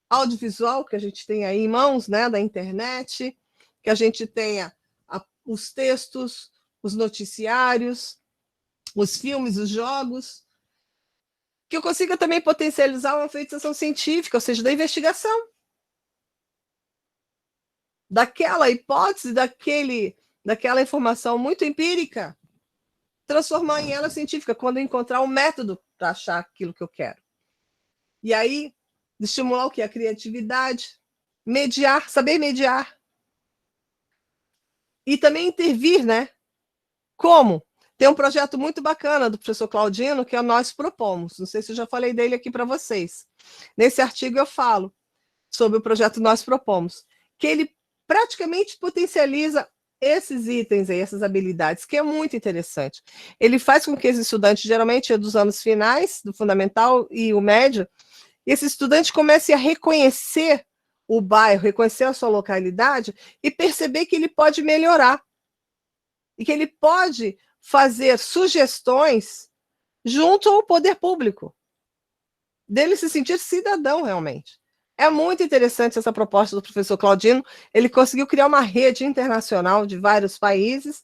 Speaker 2: Audiovisual, que a gente tem aí em mãos, né, da internet, que a gente tenha os textos, os noticiários, os filmes, os jogos, que eu consiga também potencializar uma alfabetização científica, ou seja, da investigação. Daquela hipótese, daquela informação muito empírica, transformar em ela científica, quando eu encontrar um método para achar aquilo que eu quero. E aí, estimular o quê? A criatividade, mediar, saber mediar. E também intervir, né? Como? Tem um projeto muito bacana do professor Claudino, que é o Nós Propomos. Não sei se eu já falei dele aqui para vocês. Nesse artigo eu falo sobre o projeto Nós Propomos, que ele praticamente potencializa esses itens aí, essas habilidades, que é muito interessante. Ele faz com que esses estudantes, geralmente dos anos finais, do fundamental e o médio, esse estudante comece a reconhecer o bairro, reconhecer a sua localidade e perceber que ele pode melhorar. E que ele pode fazer sugestões junto ao poder público. Dele se sentir cidadão, realmente. É muito interessante essa proposta do professor Claudino. Ele conseguiu criar uma rede internacional de vários países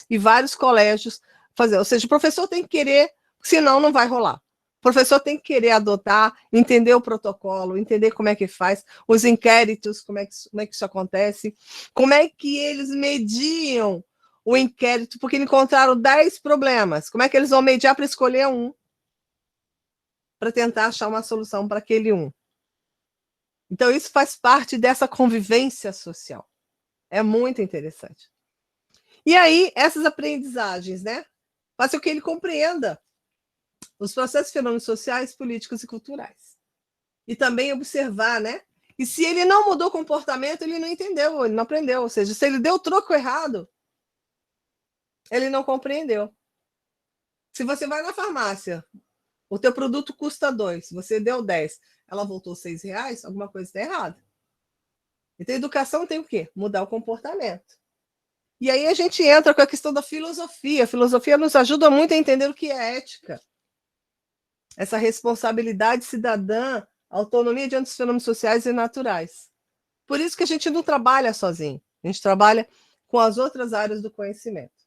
Speaker 2: e vários colégios fazer. Ou seja, o professor tem que querer, senão não vai rolar. O professor tem que querer adotar, entender o protocolo, entender como é que faz, os inquéritos, como é que isso acontece, como é que eles mediam o inquérito, porque encontraram 10 problemas. Como é que eles vão mediar para escolher um? Para tentar achar uma solução para aquele um. Então, isso faz parte dessa convivência social. É muito interessante. E aí, essas aprendizagens, né? Faz com que ele compreenda os processos e fenômenos sociais, políticos e culturais. E também observar, né? E se ele não mudou o comportamento, ele não entendeu, ele não aprendeu. Ou seja, se ele deu o troco errado, ele não compreendeu. Se você vai na farmácia, o teu produto custa 2, você deu 10, ela voltou R$6, alguma coisa está errada. Então, educação tem o quê? Mudar o comportamento. E aí a gente entra com a questão da filosofia. A filosofia nos ajuda muito a entender o que é ética. Essa responsabilidade cidadã, autonomia diante dos fenômenos sociais e naturais. Por isso que a gente não trabalha sozinho. A gente trabalha com as outras áreas do conhecimento.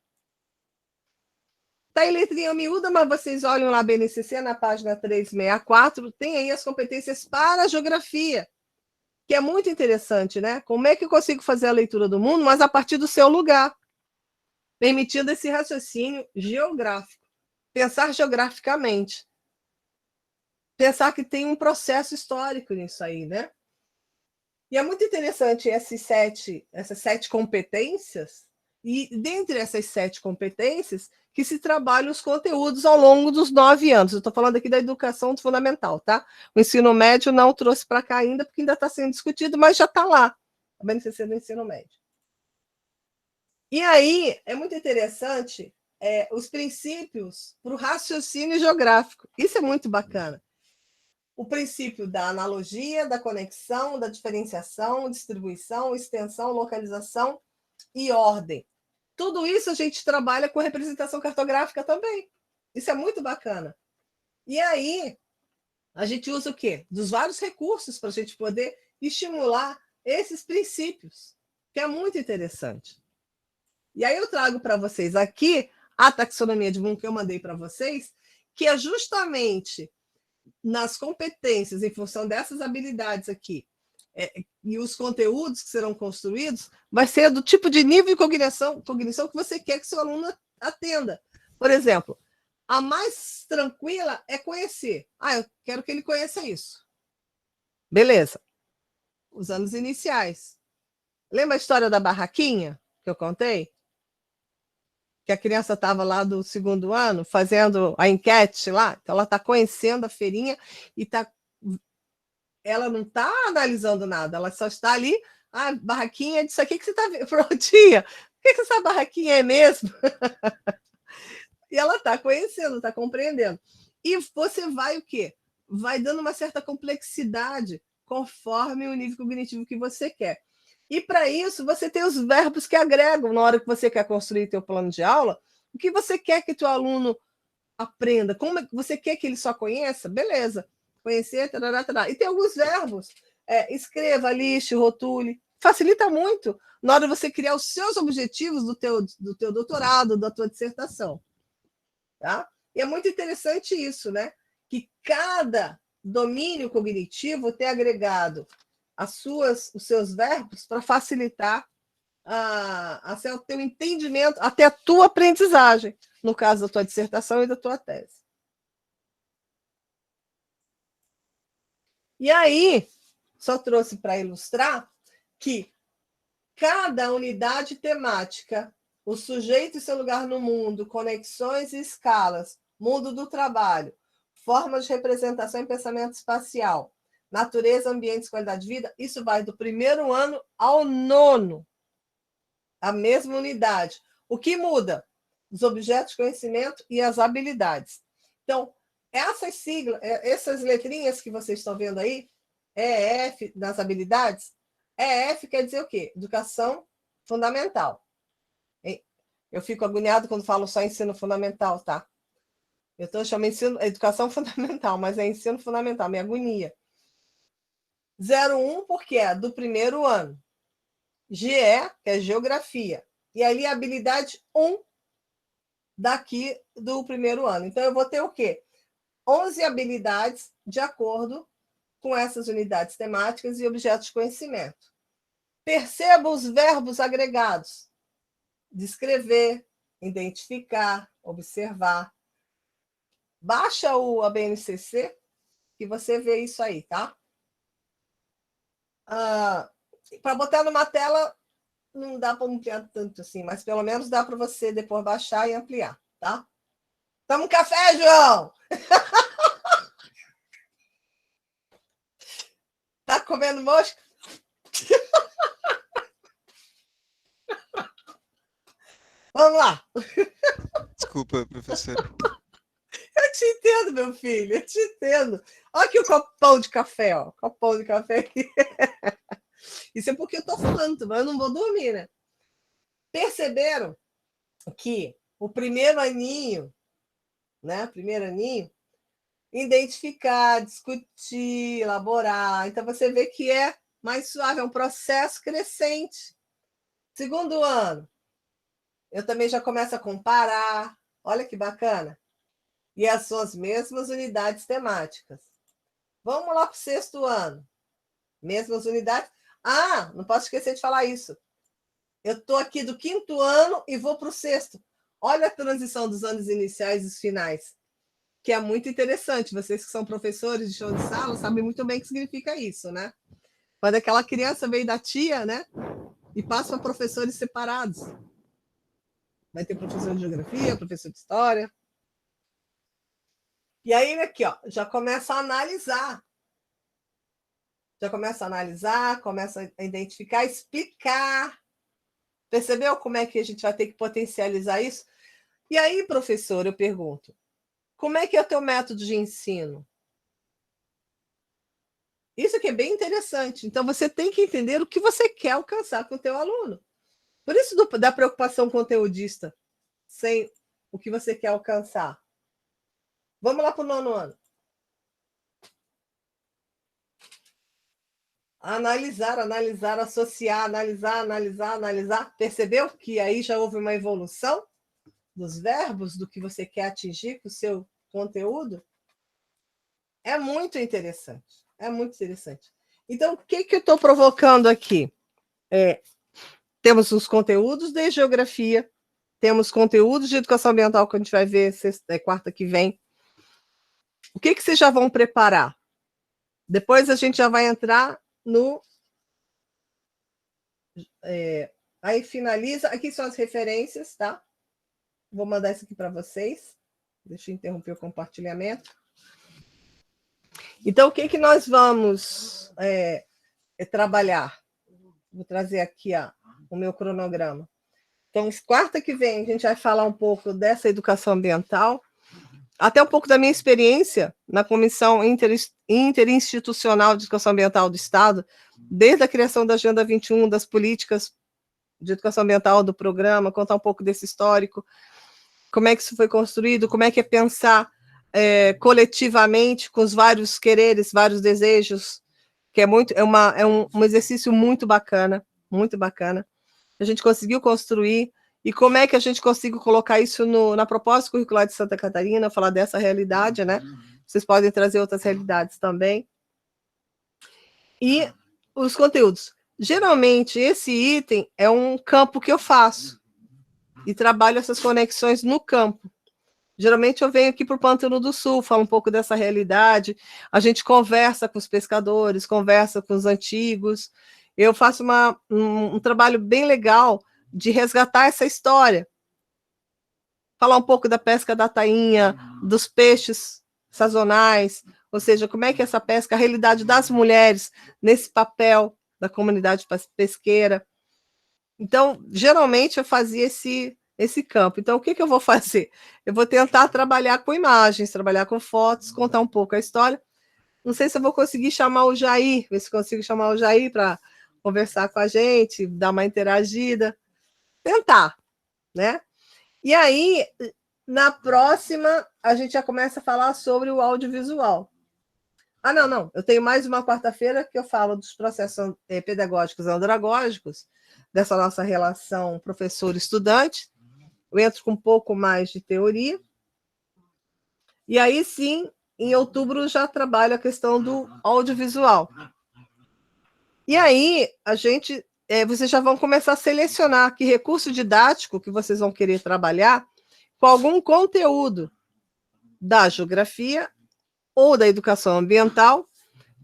Speaker 2: Está em letrinha miúda, mas vocês olham lá, BNCC, na página 364, tem aí as competências para a geografia, que é muito interessante, né? Como é que eu consigo fazer a leitura do mundo, mas a partir do seu lugar, permitindo esse raciocínio geográfico, pensar geograficamente, pensar que tem um processo histórico nisso aí, né? E é muito interessante essas sete competências, e dentre essas 7 competências, que se trabalham os conteúdos ao longo dos 9 anos. Eu estou falando aqui da educação fundamental, tá? O ensino médio não trouxe para cá ainda, porque ainda está sendo discutido, mas já está lá, a BNCC do ensino médio. E aí, é muito interessante os princípios para o raciocínio geográfico. Isso é muito bacana. O princípio da analogia, da conexão, da diferenciação, distribuição, extensão, localização e ordem. Tudo isso a gente trabalha com representação cartográfica também. Isso é muito bacana. E aí, a gente usa o quê? Dos vários recursos para a gente poder estimular esses princípios, que é muito interessante. E aí eu trago para vocês aqui a taxonomia de Bloom que eu mandei para vocês, que é justamente nas competências, em função dessas habilidades aqui, e os conteúdos que serão construídos, vai ser do tipo de nível de cognição que você quer que seu aluno atenda. Por exemplo, a mais tranquila é conhecer. Eu quero que ele conheça isso. Beleza. Os anos iniciais. Lembra a história da barraquinha que eu contei? Que a criança estava lá do 2º ano fazendo a enquete lá, então ela está conhecendo a feirinha e ela não está analisando nada, ela só está ali, barraquinha disso aqui que você está vendo, prontinha, o que essa barraquinha é mesmo? E ela está conhecendo, está compreendendo. E você vai o quê? Vai dando uma certa complexidade conforme o nível cognitivo que você quer. E para isso, você tem os verbos que agregam na hora que você quer construir teu plano de aula, o que você quer que teu aluno aprenda, como você quer que ele só conheça, beleza. Conhecer, tarará, tarará. E tem alguns verbos, escreva, liste, rotule, facilita muito na hora de você criar os seus objetivos do teu doutorado, da tua dissertação. Tá? E é muito interessante isso, né? Que cada domínio cognitivo tem agregado os seus verbos para facilitar o teu entendimento, até a tua aprendizagem, no caso da tua dissertação e da tua tese. E aí, só trouxe para ilustrar que cada unidade temática, o sujeito e seu lugar no mundo, conexões e escalas, mundo do trabalho, formas de representação e pensamento espacial, natureza, ambientes, qualidade de vida, isso vai do 1º ano ao 9º, a mesma unidade. O que muda? Os objetos de conhecimento e as habilidades. Então, essas siglas, essas letrinhas que vocês estão vendo aí, EF das habilidades, EF quer dizer o quê? Educação fundamental. Eu fico agoniado quando falo só ensino fundamental, tá? Eu estou chamando educação fundamental, mas é ensino fundamental, minha agonia. 01 porque é do 1º ano. GE, que é geografia. E ali a habilidade 1 daqui do 1º ano. Então, eu vou ter o quê? 11 habilidades de acordo com essas unidades temáticas e objetos de conhecimento. Perceba os verbos agregados. Descrever, identificar, observar. Baixa a BNCC que você vê isso aí, tá? Para botar numa tela não dá para ampliar tanto assim, mas pelo menos dá para você depois baixar e ampliar, tá? Toma um café, João! Tá comendo mosca? Vamos lá.
Speaker 4: Desculpa, professora.
Speaker 2: Eu te entendo, meu filho, eu te entendo. Olha aqui o copão de café, ó. Copão de café aqui. Isso é porque eu tô falando, mas eu não vou dormir, né? Perceberam que o primeiro aninho, né? Primeiro aninho, identificar, discutir, elaborar. Então você vê que é mais suave, é um processo crescente. Segundo ano, eu também já começo a comparar. Olha que bacana. E são as mesmas unidades temáticas. Vamos lá para o sexto ano. Mesmas unidades. Ah, não posso esquecer de falar isso. Eu estou aqui do quinto ano e vou para o sexto. Olha a transição dos anos iniciais e os finais, que é muito interessante. Vocês que são professores de show de sala sabem muito bem o que significa isso, né? Quando aquela criança veio da tia, né? E passa para professores separados. Vai ter professor de geografia, professor de história. E aí, aqui, ó, já começa a analisar. Já começa a analisar, começa a identificar, explicar. Percebeu como é que a gente vai ter que potencializar isso? E aí, professor, eu pergunto, como é que é o teu método de ensino? Isso aqui é bem interessante. Então, você tem que entender o que você quer alcançar com o teu aluno. Por isso da preocupação conteudista, sem o que você quer alcançar. Vamos lá para o nono ano. Analisar, associar, analisar. Percebeu que aí já houve uma evolução dos verbos, do que você quer atingir com o seu conteúdo? É muito interessante. É muito interessante. Então, o que eu estou provocando aqui? Temos os conteúdos de geografia, temos conteúdos de educação ambiental que a gente vai ver quarta que vem. O que vocês já vão preparar? Depois a gente já vai entrar no... aí finaliza. Aqui são as referências, tá? Vou mandar isso aqui para vocês. Deixa eu interromper o compartilhamento. Então, o que nós vamos trabalhar? Vou trazer aqui o meu cronograma. Então, quarta que vem, a gente vai falar um pouco dessa educação ambiental, até um pouco da minha experiência na Comissão Interinstitucional de Educação Ambiental do Estado, desde a criação da Agenda 21, das políticas de educação ambiental do programa, contar um pouco desse histórico, como é que isso foi construído, como é que é pensar coletivamente, com os vários quereres, vários desejos, que é um exercício muito bacana, a gente conseguiu construir, e como é que a gente conseguiu colocar isso na proposta curricular de Santa Catarina, falar dessa realidade, né? Vocês podem trazer outras realidades também. E os conteúdos. Geralmente, esse item é um campo que eu faço, e trabalho essas conexões no campo. Geralmente eu venho aqui para o Pântano do Sul, falo um pouco dessa realidade, a gente conversa com os pescadores, conversa com os antigos, eu faço um trabalho bem legal de resgatar essa história. Falar um pouco da pesca da tainha, dos peixes sazonais, ou seja, como é que essa pesca, a realidade das mulheres nesse papel da comunidade pesqueira. Então, geralmente eu fazia esse campo. Então, o que eu vou fazer? Eu vou tentar trabalhar com imagens, trabalhar com fotos, contar um pouco a história. Não sei se eu vou conseguir chamar o Jair, ver se consigo chamar o Jair para conversar com a gente, dar uma interagida, tentar, né? E aí, na próxima, a gente já começa a falar sobre o audiovisual. Ah, não, eu tenho mais uma quarta-feira que eu falo dos processos pedagógicos e andragógicos, dessa nossa relação professor-estudante. Eu entro com um pouco mais de teoria. E aí, sim, em outubro já trabalho a questão do audiovisual. E aí, vocês já vão começar a selecionar que recurso didático que vocês vão querer trabalhar com algum conteúdo da geografia ou da educação ambiental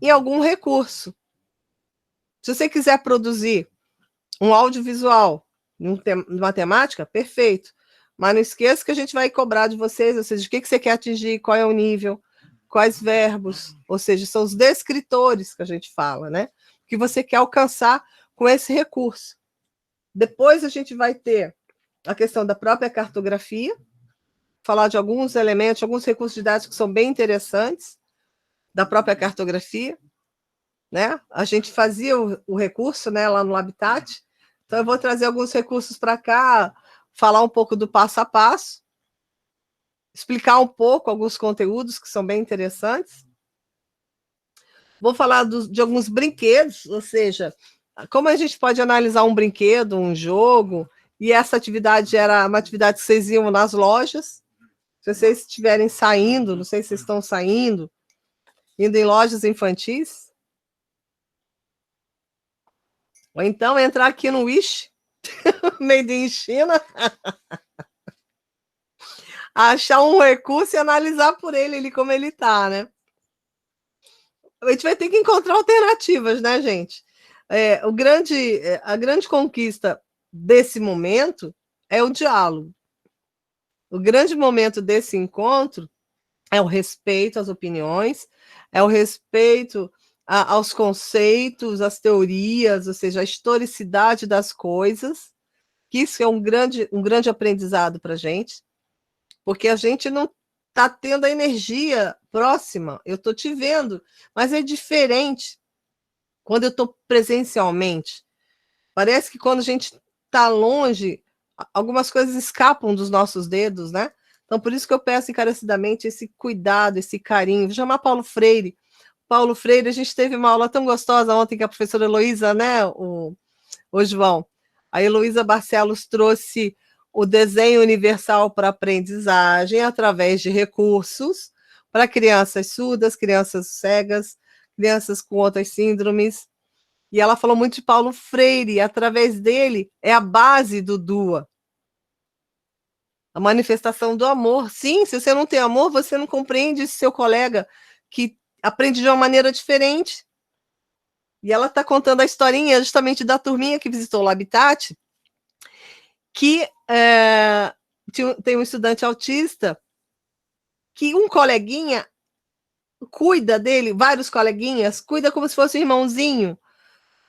Speaker 2: em algum recurso. Se você quiser produzir Um audiovisual, matemática, perfeito. Mas não esqueça que a gente vai cobrar de vocês, ou seja, o que você quer atingir, qual é o nível, quais verbos, ou seja, são os descritores que a gente fala, né? O que você quer alcançar com esse recurso. Depois a gente vai ter a questão da própria cartografia, falar de alguns elementos, alguns recursos didáticos que são bem interessantes, da própria cartografia, né? A gente fazia o recurso, né, lá no Habitat, então eu vou trazer alguns recursos para cá, falar um pouco do passo a passo, explicar um pouco alguns conteúdos que são bem interessantes. Vou falar de alguns brinquedos, ou seja, como a gente pode analisar um brinquedo, um jogo, e essa atividade era uma atividade que vocês iam nas lojas. Se vocês estiverem saindo, não sei se vocês estão saindo, indo em lojas infantis, ou então entrar aqui no Wish, Made in China, achar um recurso e analisar por ele como ele está, né? A gente vai ter que encontrar alternativas, né, gente? A grande conquista desse momento é o diálogo. O grande momento desse encontro é o respeito às opiniões, é o respeito aos conceitos, às teorias, ou seja, a historicidade das coisas, que isso é um grande aprendizado para a gente, porque a gente não está tendo a energia próxima. Eu estou te vendo, mas é diferente quando eu estou presencialmente. Parece que quando a gente está longe, algumas coisas escapam dos nossos dedos, né? Então, por isso que eu peço encarecidamente esse cuidado, esse carinho. Vou chamar Paulo Freire. Paulo Freire, a gente teve uma aula tão gostosa ontem que a professora Heloísa, né, o João? A Heloísa Barcelos trouxe o desenho universal para aprendizagem através de recursos para crianças surdas, crianças cegas, crianças com outras síndromes. E ela falou muito de Paulo Freire, e através dele é a base do DUA. A manifestação do amor. Sim, se você não tem amor, você não compreende esse seu colega que aprende de uma maneira diferente. E ela está contando a historinha justamente da turminha que visitou o Habitat, que tem um estudante autista que um coleguinha cuida dele, vários coleguinhas, cuida como se fosse um irmãozinho,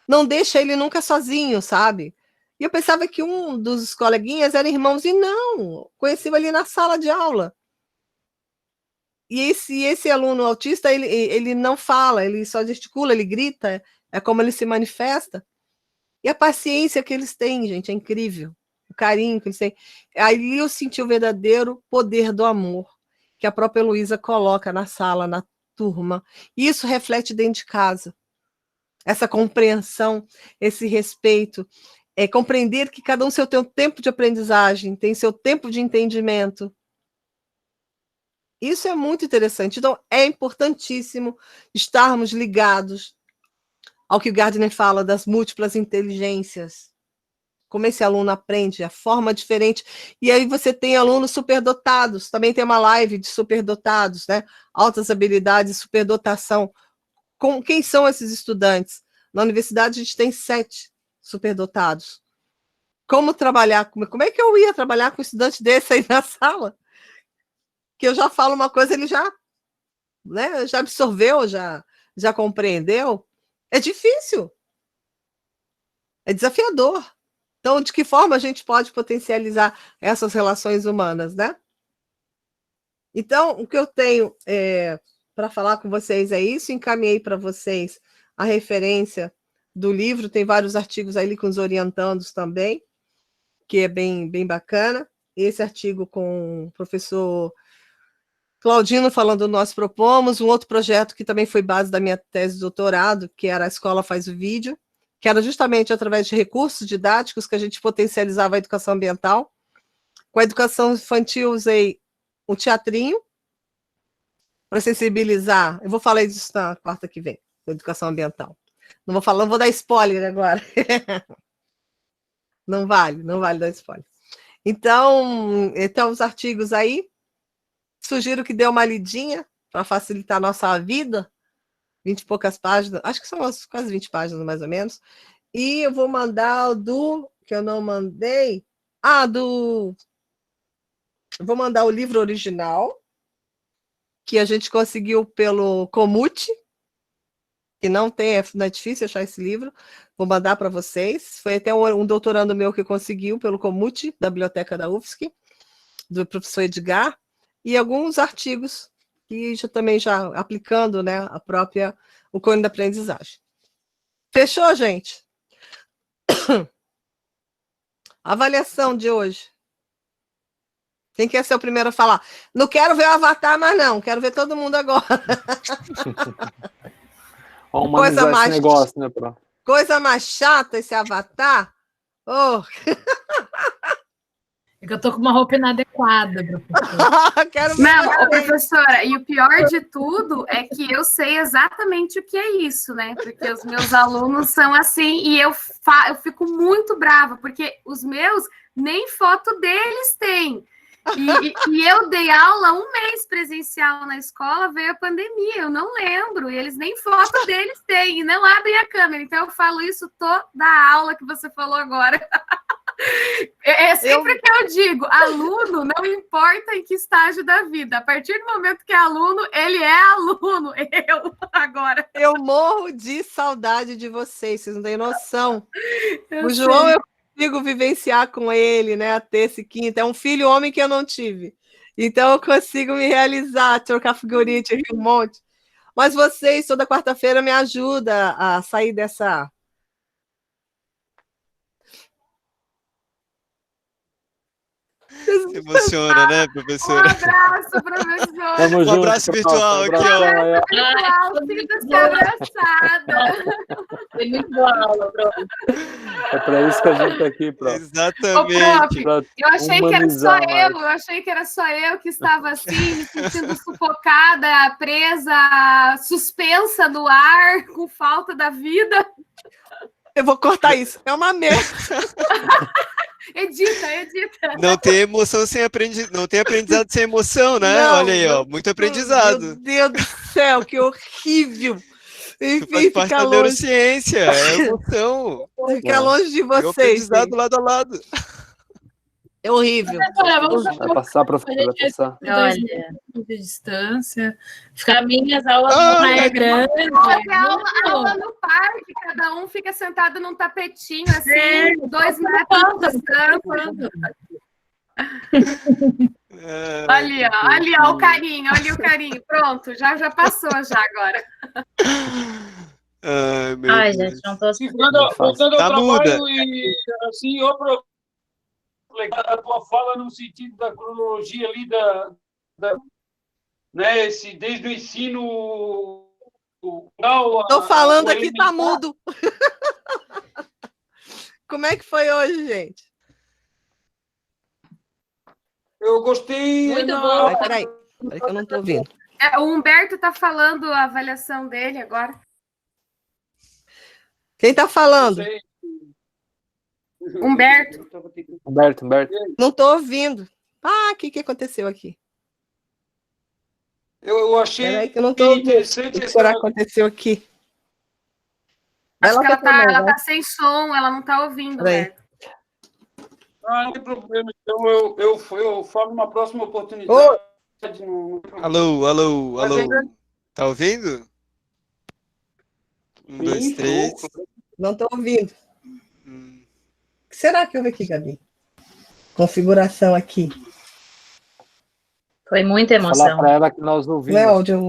Speaker 2: não deixa ele nunca sozinho, sabe? E eu pensava que um dos coleguinhas era irmãozinho, não, conheci ali na sala de aula. E esse aluno autista, ele não fala, ele só gesticula, ele grita, é como ele se manifesta. E a paciência que eles têm, gente, é incrível. O carinho que eles têm. Aí eu senti o verdadeiro poder do amor, que a própria Heloísa coloca na sala, na turma. E isso reflete dentro de casa. Essa compreensão, esse respeito, compreender que cada um tem seu tempo de aprendizagem, tem seu tempo de entendimento. Isso é muito interessante. Então, é importantíssimo estarmos ligados ao que o Gardner fala das múltiplas inteligências. Como esse aluno aprende, a forma diferente. E aí você tem alunos superdotados. Também tem uma live de superdotados, né? Altas habilidades, superdotação. Quem são esses estudantes? Na universidade, a gente tem 7 superdotados. Como trabalhar? Como é que eu ia trabalhar com um estudante desse aí na sala? Que eu já falo uma coisa, ele já, né, já absorveu, já compreendeu. É difícil. É desafiador. Então, de que forma a gente pode potencializar essas relações humanas, né? Então, o que eu tenho para falar com vocês é isso. Encaminhei para vocês a referência do livro. Tem vários artigos aí com os orientandos também, que é bem, bem bacana. Esse artigo com o professor Claudino falando Nós Propomos, um outro projeto que também foi base da minha tese de doutorado, que era A Escola Faz o Vídeo, que era justamente através de recursos didáticos que a gente potencializava a educação ambiental. Com a educação infantil, usei o teatrinho para sensibilizar. Eu vou falar disso na quarta que vem, com educação ambiental. Não vou dar spoiler agora. Não vale dar spoiler. Então, os artigos aí, sugiro que dê uma lidinha para facilitar a nossa vida, 20 e poucas páginas, acho que são quase 20 páginas mais ou menos, E eu vou mandar o do... que eu não mandei. Vou mandar o livro original, que a gente conseguiu pelo Comute, que não é difícil achar esse livro. Vou mandar para vocês. Foi até um doutorando meu que conseguiu pelo Comute, da biblioteca da UFSC, do professor Edgar, e alguns artigos que também já aplicando, né, o cone da aprendizagem. Fechou, gente? Avaliação de hoje. Quem quer ser o primeiro a falar? Não quero ver o Avatar, mas não. Quero ver todo mundo agora.
Speaker 5: Vamos humanizar esse negócio, né, Pro?
Speaker 2: Coisa mais chata esse Avatar. Oh.
Speaker 7: É que eu tô com uma roupa inadequada, professora.
Speaker 2: Quero ver.
Speaker 1: Não, professora, e o pior de tudo é que eu sei exatamente o que é isso, né? Porque os meus alunos são assim, e eu fico muito brava, porque os meus nem foto deles têm. E eu dei aula 1 mês presencial na escola, veio a pandemia, eu não lembro, e eles nem foto deles têm, e não abrem a câmera. Então eu falo isso toda a aula que você falou agora. É sempre que eu digo, aluno não importa em que estágio da vida, a partir do momento que é aluno, ele é aluno, agora.
Speaker 2: Eu morro de saudade de vocês não têm noção. O João, eu consigo vivenciar com ele, né, a terça e quinta, é um filho homem que eu não tive, então eu consigo me realizar, trocar figurinha, um monte, mas vocês toda quarta-feira me ajudam a sair dessa...
Speaker 4: Se emociona, né, professora?
Speaker 1: Um abraço, professor.
Speaker 5: Tamo junto,
Speaker 4: abraço virtual aqui, ó.
Speaker 1: Sinta-se abraçada.
Speaker 8: Foi muito boa a aula, Pro.
Speaker 5: É para isso que a gente tá aqui, Pro.
Speaker 4: Exatamente.
Speaker 1: Eu achei que era só eu achei que era só eu que estava assim, me sentindo sufocada, presa, suspensa no ar, com falta da vida.
Speaker 2: Eu vou cortar isso, é uma merda.
Speaker 1: Edita.
Speaker 4: Não tem emoção sem aprendizado, não tem aprendizado sem emoção, né?
Speaker 2: Não,
Speaker 4: olha aí, ó, muito aprendizado.
Speaker 2: Meu Deus do céu, que horrível.
Speaker 4: Enfim, faz parte da neurociência, é emoção.
Speaker 2: Ficar longe de vocês.
Speaker 4: É aprendizado lado a lado.
Speaker 2: É horrível.
Speaker 5: Vai passar, professora, vai passar.
Speaker 7: Olha, de distância.
Speaker 8: As minhas aulas
Speaker 7: é grande.
Speaker 1: Aula no parque, cada um fica sentado num tapetinho, assim, 2 metros de distância. Ali, ó, o carinho, olha o carinho. Pronto, já passou já agora.
Speaker 8: Ai, gente, não tô assim.
Speaker 10: Voltando ao trabalho
Speaker 4: muda.
Speaker 10: E assim, outro a tua fala no sentido da cronologia ali né, desde o ensino.
Speaker 2: Estou falando aqui, tá mudo. Como é que foi hoje, gente?
Speaker 10: Eu gostei.
Speaker 8: Muito bom.
Speaker 2: Peraí que eu não estou ouvindo.
Speaker 1: O Humberto está falando a avaliação dele agora.
Speaker 2: Quem está falando?
Speaker 1: Humberto.
Speaker 2: Não estou ouvindo. O que aconteceu aqui?
Speaker 10: Eu achei
Speaker 2: Peraí que eu não estou ouvindo. O que será que aconteceu aqui?
Speaker 1: Acho que ela tá sem som, ela não está ouvindo, Humberto.
Speaker 10: Não tem problema. Então eu falo numa próxima oportunidade.
Speaker 4: Alô. Tá ouvindo? 1, 2, 3.
Speaker 2: Não estou ouvindo. O que será que houve aqui, Gabi? Configuração aqui.
Speaker 8: Foi muita emoção.
Speaker 5: Falar para ela que nós ouvimos.
Speaker 2: Não é áudio.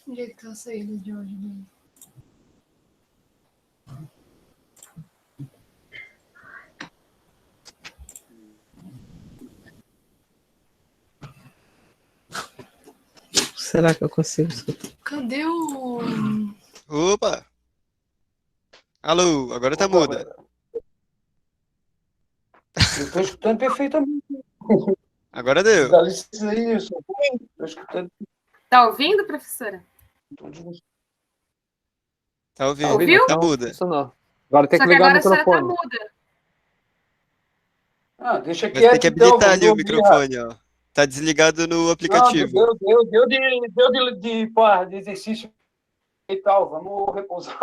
Speaker 7: Onde é que tá a saída de áudio dele?
Speaker 2: Será que eu consigo escutar?
Speaker 7: Cadê o...
Speaker 4: Opa! Alô, agora tá muda.
Speaker 10: Eu estou escutando perfeitamente.
Speaker 4: Agora deu.
Speaker 10: Dá licença aí, eu estou escutando.
Speaker 1: Tá ouvindo, professora?
Speaker 4: Tá ouvindo?
Speaker 1: Ouviu?
Speaker 4: Tá muda.
Speaker 5: Isso não. Agora tem
Speaker 1: Só
Speaker 5: que
Speaker 1: que
Speaker 5: ligar
Speaker 1: agora
Speaker 5: o
Speaker 1: a senhora tá
Speaker 5: microfone.
Speaker 1: muda.
Speaker 10: Deixa
Speaker 4: Mas tem
Speaker 10: quieto,
Speaker 4: que
Speaker 10: então,
Speaker 4: habilitar ali o
Speaker 10: vou
Speaker 4: microfone, ó. Tá desligado no aplicativo.
Speaker 10: Deu de exercício e tal, vamos repousar.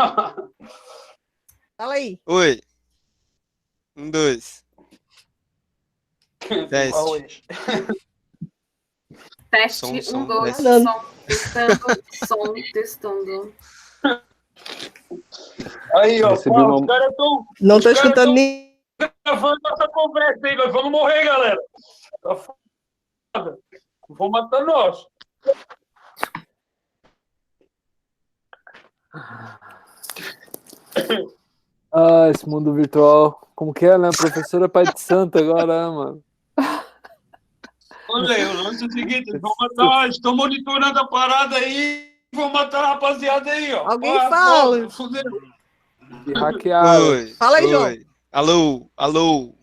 Speaker 2: Fala aí.
Speaker 4: Oi. 1, 2. Teste.
Speaker 1: Teste,
Speaker 4: Som,
Speaker 1: 1, 2,
Speaker 2: teste.
Speaker 1: som, testando.
Speaker 10: Aí, ó,
Speaker 5: Recebi
Speaker 10: pô,
Speaker 5: uma-
Speaker 10: os caras estão
Speaker 2: Não estou escutando nem.
Speaker 10: gravando essa conversa aí, nós vamos morrer, galera. Tá foda. Vão matar nós.
Speaker 5: Ah, esse mundo virtual. Como que é, né? Professora Pai de Santo agora, né, mano?
Speaker 10: Olha aí, o lance é o seguinte, eles vão matar, estão monitorando a parada aí, vão matar a rapaziada aí, ó.
Speaker 2: Alguém
Speaker 10: Ah,
Speaker 2: fala.
Speaker 10: foda, fudeu.
Speaker 5: Que hackearam.
Speaker 4: Oi.
Speaker 2: Fala aí, João.
Speaker 4: Oi. Alô, alô.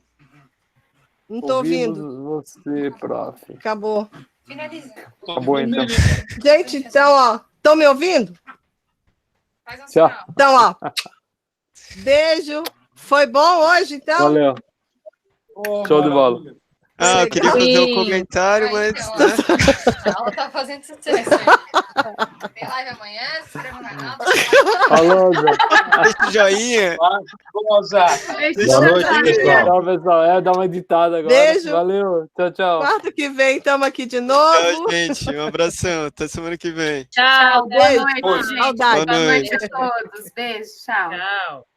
Speaker 2: Não tô
Speaker 5: Ouvimos
Speaker 2: ouvindo.
Speaker 5: você, prof.
Speaker 2: Acabou.
Speaker 5: Acabou, então.
Speaker 2: Gente, então, ó. Estão me ouvindo?
Speaker 5: Tchau.
Speaker 2: Então, ó. Beijo. Foi bom hoje, então?
Speaker 5: Valeu. Show de bola.
Speaker 4: Ah, eu queria fazer um comentário, mas. Né?
Speaker 11: A aula tá fazendo sucesso. Tem live amanhã, se inscreva no canal.
Speaker 5: Falou, Zé.
Speaker 4: Deixa o joinha.
Speaker 3: Boa noite, pessoal.
Speaker 5: Tchau, pessoal. Dá uma editada agora.
Speaker 2: Beijo.
Speaker 5: Valeu. Tchau, tchau.
Speaker 2: Quarta que vem, estamos aqui de novo.
Speaker 4: Tchau, gente. Um abração. Até semana que vem.
Speaker 1: Tchau, boa
Speaker 2: Beijo.
Speaker 1: noite, gente.
Speaker 2: Saudade.
Speaker 1: Boa noite a todos. Beijo, tchau.
Speaker 11: Tchau.